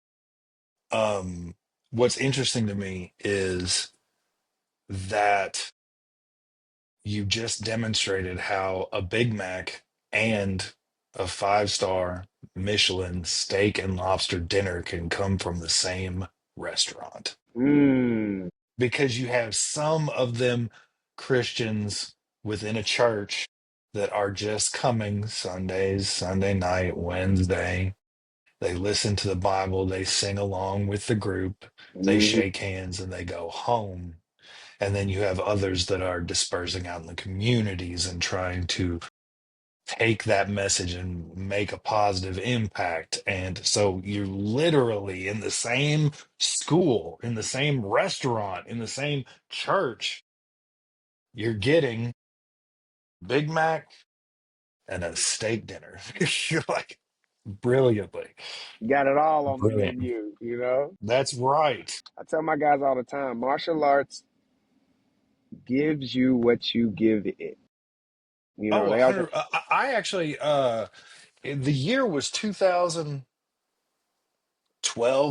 um, what's interesting to me is that you just demonstrated how a Big Mac and a 5-star Michelin steak and lobster dinner can come from the same restaurant. Mm, Because you have some of them Christians within a church that are just coming Sundays, Sunday night, Wednesday. They listen to the Bible, they sing along with the group, they mm, shake hands, and they go home. And then you have others that are dispersing out in the communities and trying to take that message and make a positive impact. And so you're literally in the same school, in the same restaurant, in the same church, you're getting Big Mac and a steak dinner. You're like, brilliantly, got it all on the brilliant. menu. That's right. I tell my guys all the time, martial arts gives you what you give it. Oh, They always say, 100. I actually, the year was 2012,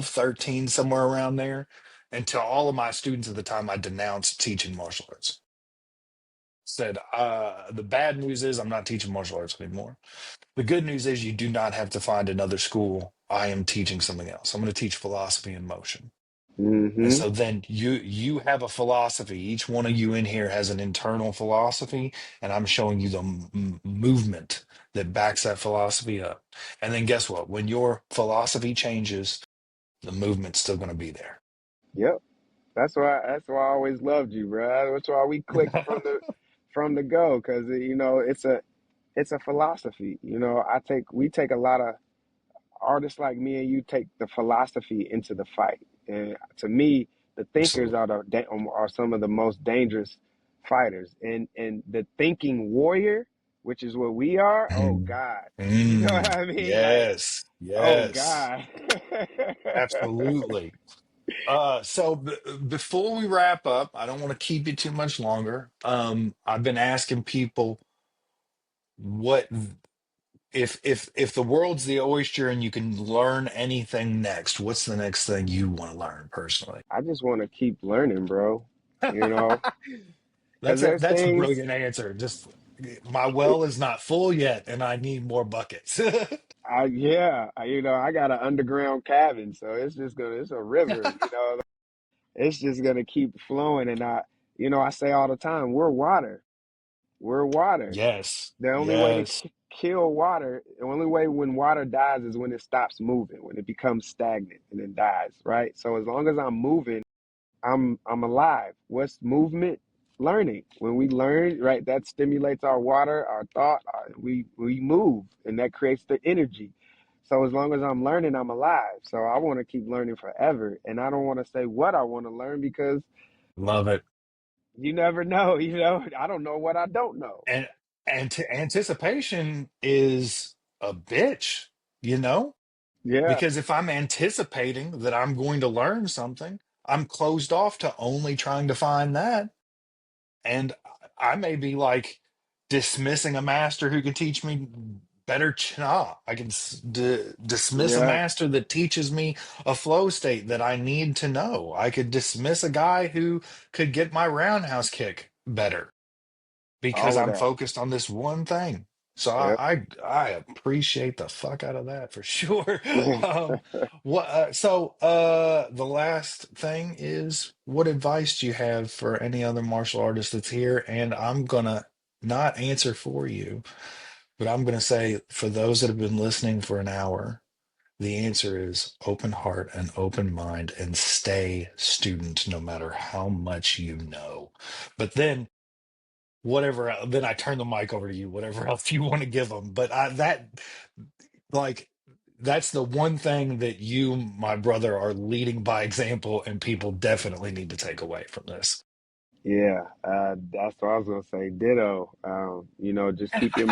13, somewhere around there. And to all of my students at the time, I denounced teaching martial arts. Said, the bad news is I'm not teaching martial arts anymore. The good news is you do not have to find another school. I am teaching something else. I'm going to teach philosophy in motion. And mm-hmm. so then you have a philosophy. Each one of you in here has an internal philosophy, and I'm showing you the movement that backs that philosophy up. And then guess what? When your philosophy changes, the movement's still going to be there. Yep. That's why I always loved you, bro. That's why we clicked from the go, because it's a philosophy. We take a lot of artists like me and you take the philosophy into the fight. And to me, the thinkers Absolutely. are some of the most dangerous fighters. And the thinking warrior, which is what we are, oh Mm, God. You know what mm, I mean? Like, yes, oh yes, God. absolutely. So before we wrap up, I don't want to keep you too much longer. I've been asking people what if the world's the oyster and you can learn anything next, what's the next thing you want to learn personally? I just want to keep learning, bro. You know, because there's That's a things brilliant answer. Just my well is not full yet, and I need more buckets. you know, I got an underground cabin, so it's a river, you know, it's just gonna keep flowing. And you know, I say all the time, we're water. We're water. Yes, The only way to yes, kill water, the only way when water dies is when it stops moving, when it becomes stagnant and then dies, right? So as long as I'm moving, I'm alive. What's movement? Learning. When we learn, right, that stimulates our water, our thought. We move, and that creates the energy. So as long as I'm learning, I'm alive. So I want to keep learning forever, and I don't want to say what I want to learn because love it. you never know. You know, I don't know what I don't know. And anticipation is a bitch, you know? Yeah. Because if I'm anticipating that I'm going to learn something, I'm closed off to only trying to find that. And I may be like dismissing a master who can teach me better China. I can dismiss a Yeah. master that teaches me a flow state that I need to know. I could dismiss a guy who could get my roundhouse kick better because All of I'm that. focused on this one thing. So Yep. I appreciate the fuck out of that for sure. So the last thing is, what advice do you have for any other martial artist that's here? And I'm gonna not answer for you, but I'm gonna say for those that have been listening for an hour, the answer is open heart and open mind and stay student no matter how much you know. But then then I turn the mic over to you, whatever else you want to give them. But like, that's the one thing that you, my brother, are leading by example, and people definitely need to take away from this. Yeah. That's what I was gonna say. Ditto. You know, just keep your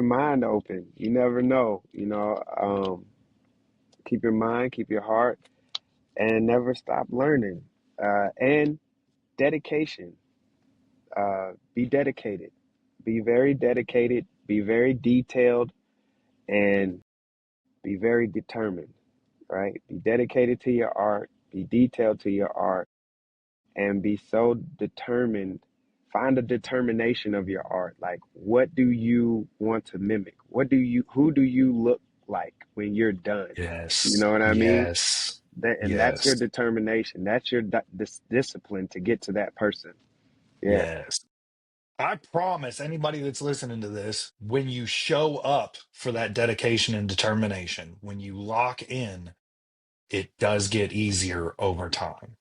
mind open. You never know. You know, keep your mind, keep your heart, and never stop learning. And dedication. Be dedicated. Be very dedicated. Be very detailed, and be very determined. Right? Be dedicated to your art. Be detailed to your art, and be so determined. Find a determination of your art. Like, what do you want to mimic? Who do you look like when you're done? You Yes, know what I mean? yes, And that's your yes, determination. That's your discipline to get to that person. Yeah. yes. I promise anybody that's listening to this, when you show up for that dedication and determination, when you lock in, it does get easier over time.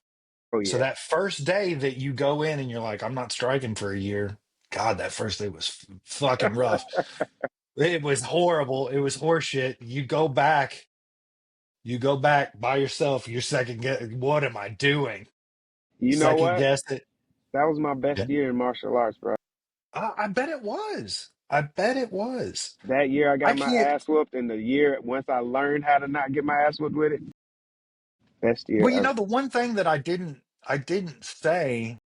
Oh So yeah. that first day that you go in and you're like, I'm not striking for a year. God, that first day was fucking rough. It was horrible. It was horseshit. You go back by yourself. You're second guess. What am I doing? You know Second what? guess it. That was my best Yeah. year in martial arts, bro. I bet it was. I bet it was. That year I I got my can't. ass whooped, and the year once I learned how to not get my ass whooped with it, best year Well, ever. the one thing that I didn't say,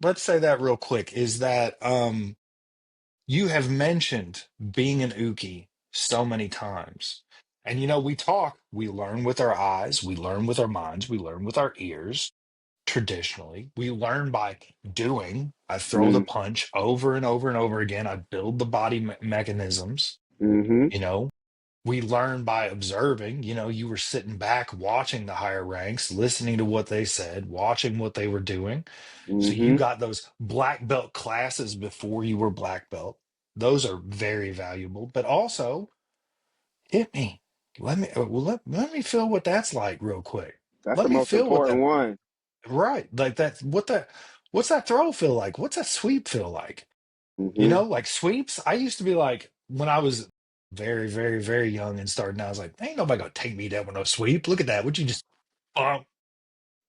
let's say that real quick, is that you have mentioned being an Uki so many times. And we learn with our eyes, we learn with our minds, we learn with our ears. Traditionally, we learn by doing. I throw the Mm, punch over and over and over again. I build the body mechanisms. mm-hmm. You know, we learn by observing. You were sitting back watching the higher ranks, listening to what they said, watching what they were doing. So you Mm-hmm. got those black belt classes before you were black belt. Those are very valuable, but also hit me. Let me feel what that's like real quick. That's the Let me most feel what important that one. right. Like what's that throw feel like? What's that sweep feel like? Mm-hmm. Like sweeps. I used to be like when I was very, very, very young and starting out, I was like, ain't nobody gonna take me down with no sweep. Look at that. Would you just bump?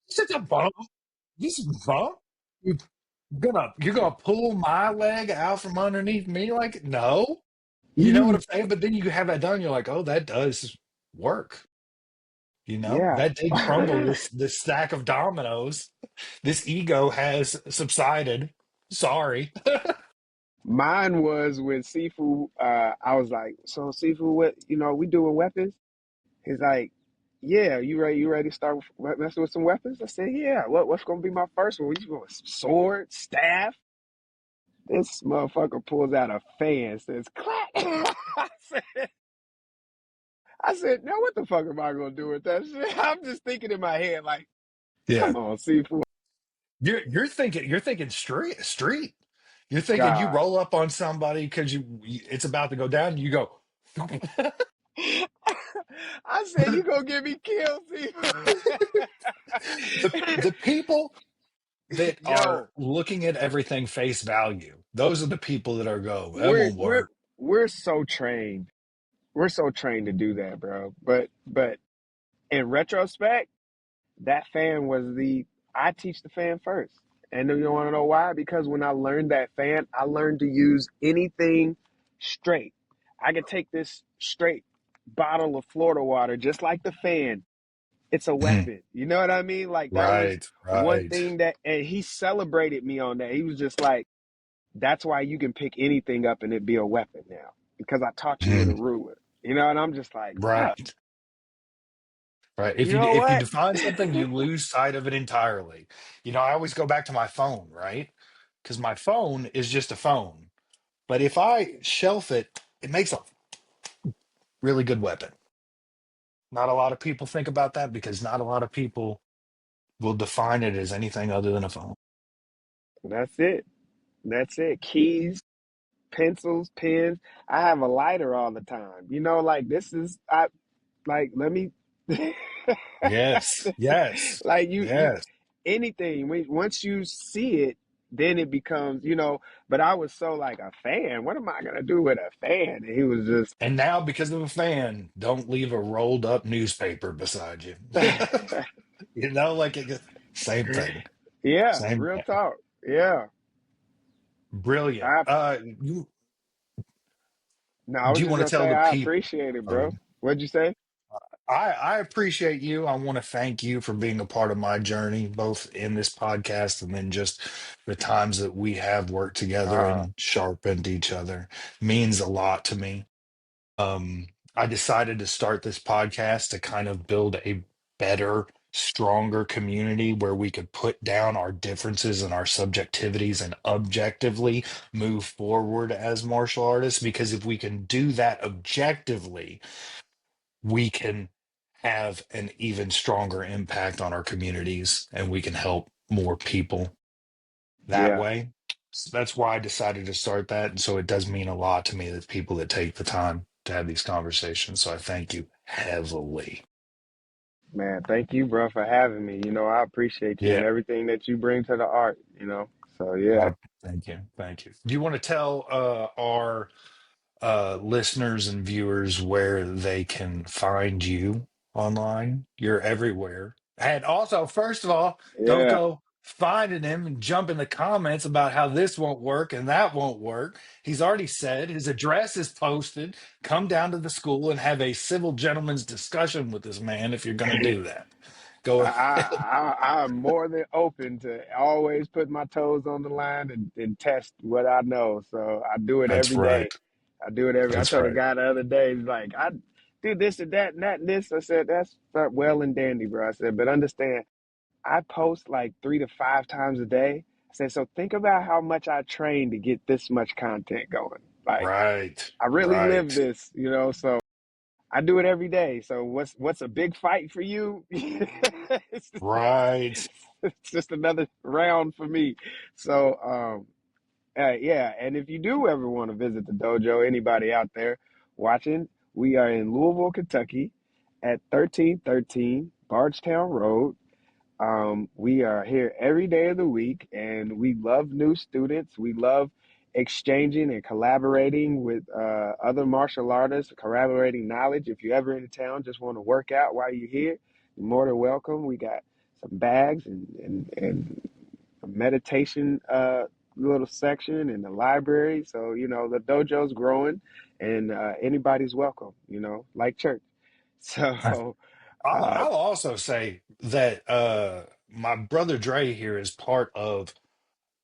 Such a bump. Just bump. You're gonna pull my leg out from underneath me? Like, no. You know what You, I'm saying? But then you have that done, you're like, oh, that does work. yeah. That did crumble this stack of dominoes. This ego has subsided. Sorry. Mine was with Sifu. I was like, so Sifu, what, we doing weapons? He's like, yeah, you ready to start messing with some weapons? I said, yeah. What's gonna be my first one? You going sword, staff? This motherfucker pulls out a fan, says clack. I said, now what the fuck am I gonna do with that shit? I'm just thinking in my head, like, Yeah. come on, Sifu. You're thinking street. You're thinking you God. roll up on somebody because it's about to go down, and you go. I said, you gonna get me killed, Sifu. The people that are Yo, looking at everything face value, those are the people that are go, that we're won't we're work. we're so trained. We're so trained to do that, bro. But in retrospect, that fan was the I teach the fan first. And you want to know why? Because when I learned that fan, I learned to use anything straight. I could take this straight bottle of Florida water, just like the fan. It's a Mhm. weapon. You know what I mean? Like that was Right, one right. thing and he celebrated me on that. He was just like, that's why you can pick anything up and it be a weapon now. Because I taught you with a Mhm. ruler. And I'm just like, oh, Right, right. If you you know if you what? define something, you lose sight of it entirely. I always go back to my phone, right? Because my phone is just a phone. But if I shelf it, it makes a really good weapon. Not a lot of people think about that because not a lot of people will define it as anything other than a phone. That's it. That's it. Keys, pencils, pens. I have a lighter all the time. Like this is I like let me Yes, yes, like you yes. anything once you see it, then it becomes, but I was so like a fan. What am I gonna do with a fan? And he was just And now, because of a fan, don't leave a rolled up newspaper beside you. Like same thing. yeah, Same real thing. talk. Yeah. Brilliant. I No, I Do was you just want to gonna tell say the I people? appreciate it, bro. What'd you say? I appreciate you. I want to thank you for being a part of my journey, both in this podcast and then just the times that we have worked together Uh and sharpened each other. Means a lot to me. I decided to start this podcast to kind of build a better, stronger community where we could put down our differences and our subjectivities and objectively move forward as martial artists. Because if we can do that objectively, we can have an even stronger impact on our communities and we can help more people that yeah, way. So that's why I decided to start that. And so it does mean a lot to me that people that take the time to have these conversations. So I thank you heavily. man. Thank you, bro, for having me. I appreciate you and Yeah. everything that you bring to the art. So yeah. Thank you. Thank you. Do you want to tell our listeners and viewers where they can find you online? You're everywhere. And also, first of all, don't Yeah. go finding him and jump in the comments about how this won't work and that won't work. He's already said his address is posted. Come down to the school and have a civil gentleman's discussion with this man if you're going to do that. Go ahead. I'm more than open to always put my toes on the line and test what I know. So I do it That's every day. right. I That's told a right. guy the other day, he's like, I do this and that and that and this. I said, that's not well and dandy, bro. I said, but understand, I post like 3 to 5 times a day. I said, so think about how much I train to get this much content going. Like Right. I really live Right. this. So I do it every day. So what's a big fight for you? it's, Right. it's just another round for me. So yeah, and if you do ever want to visit the dojo, anybody out there watching, we are in Louisville, Kentucky, at 1313 Bardstown Road. We are here every day of the week, and we love new students. We love exchanging and collaborating with other martial artists, collaborating knowledge. If you're ever in town, just want to work out while you're here, you're more than welcome. We got some bags and meditation little section in the library. So the dojo's growing, and anybody's welcome. Like church. So uh, I'll also say that my brother Dre here is part of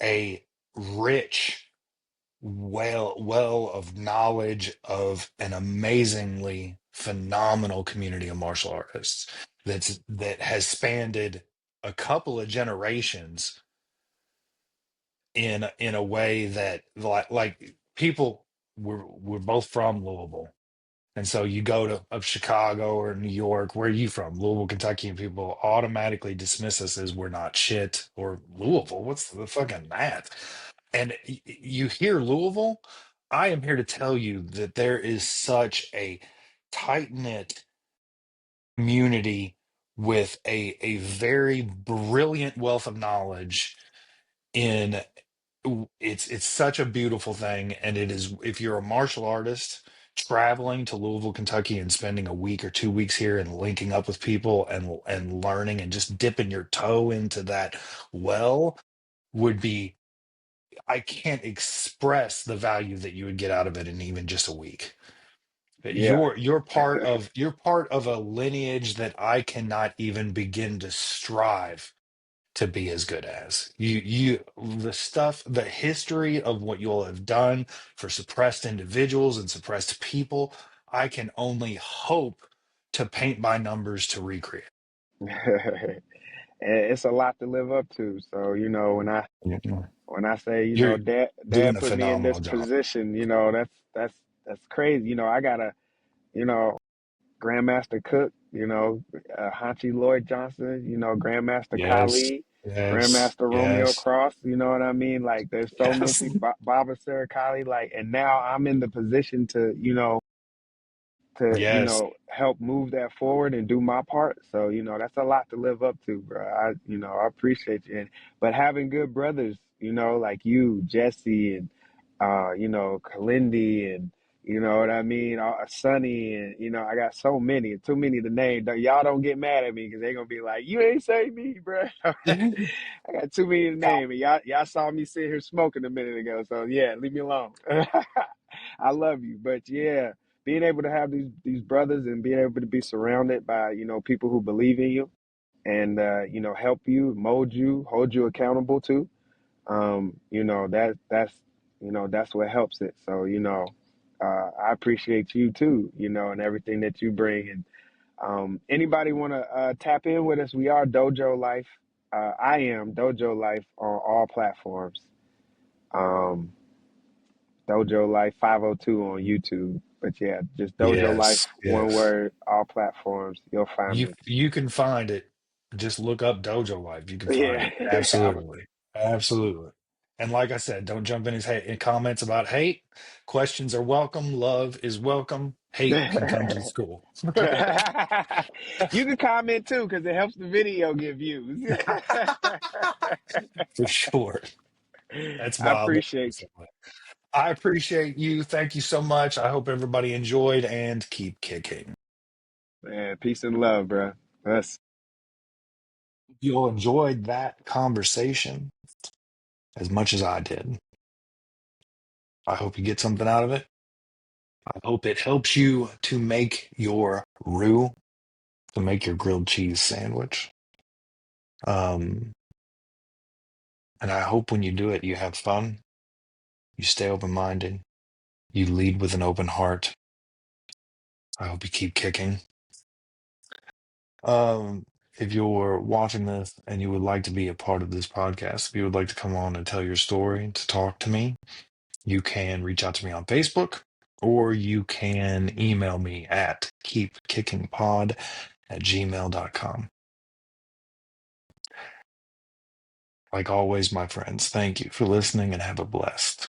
a rich well of knowledge of an amazingly phenomenal community of martial artists that has spanned a couple of generations in a way that like people we're both from Louisville. And so you go to of Chicago or New York, where are you from? Louisville, Kentucky, and people automatically dismiss us as we're not shit, or Louisville. What's the fucking that? And you hear Louisville, I am here to tell you that there is such a tight-knit community with a very brilliant wealth of knowledge in it's such a beautiful thing, and it is, if you're a martial artist traveling to Louisville, Kentucky, and spending a week or 2 weeks here and linking up with people and learning and just dipping your toe into that well would be, I can't express the value that you would get out of it in even just a week. yeah. You're part of a lineage that I cannot even begin to strive to be as good as the stuff, the history of what you'll have done for suppressed individuals and suppressed people. I can only hope to paint by numbers to recreate. It's a lot to live up to. So Mhm. when I say You're dad doing a put me in this phenomenal job. position, that's crazy. I got a you know Grandmaster Cook, Hanchi Lloyd Johnson, Grandmaster Yes, Kali, yes, Grandmaster Romeo yes, Cross. You know what I mean? Like there's so many yes. people, Baba Sarah Kali, like, and now I'm in the position to Yes. help move that forward and do my part. So that's a lot to live up to, bro. I appreciate you. But having good brothers, like you, Jesse, and Kalindi, and you know what I mean, Sonny, and I got so many, too many to name. Y'all don't get mad at me because they're gonna be like, you ain't say me, bro. I got too many to name, and y'all saw me sit here smoking a minute ago. So yeah, leave me alone. I love you, but yeah, being able to have these brothers and being able to be surrounded by people who believe in you and help you, mold you, hold you accountable to. That's what helps it. So I appreciate you too, and everything that you bring. And anybody want to tap in with us? We are Dojo Life. I am Dojo Life on all platforms. Um, Dojo Life 502 on YouTube. But yeah, just Dojo Life, Yes, one yes. word, all platforms. You'll find me. You can find it. Just look up Dojo Life. You can find Yeah. it. Absolutely. Absolutely. And like I said, don't jump in in comments about hate. Questions are welcome. Love is welcome. Hate can come to the school. You can comment too because it helps the video get views. For sure. That's I Bob. appreciate I appreciate you. Thank you so much. I hope everybody enjoyed and keep kicking. you, man. Peace and love, bro. Us. You'll enjoyed that conversation as much as I did. I hope you get something out of it. I hope it helps you to make your roux, to make your grilled cheese sandwich. Um, and I hope when you do it, you have fun, you stay open minded, you lead with an open heart. I hope you keep kicking. If you're watching this and you would like to be a part of this podcast, if you would like to come on and tell your story, to talk to me, you can reach out to me on Facebook or you can email me at keepkickingpod@gmail.com. Like always, my friends, thank you for listening and have a blessed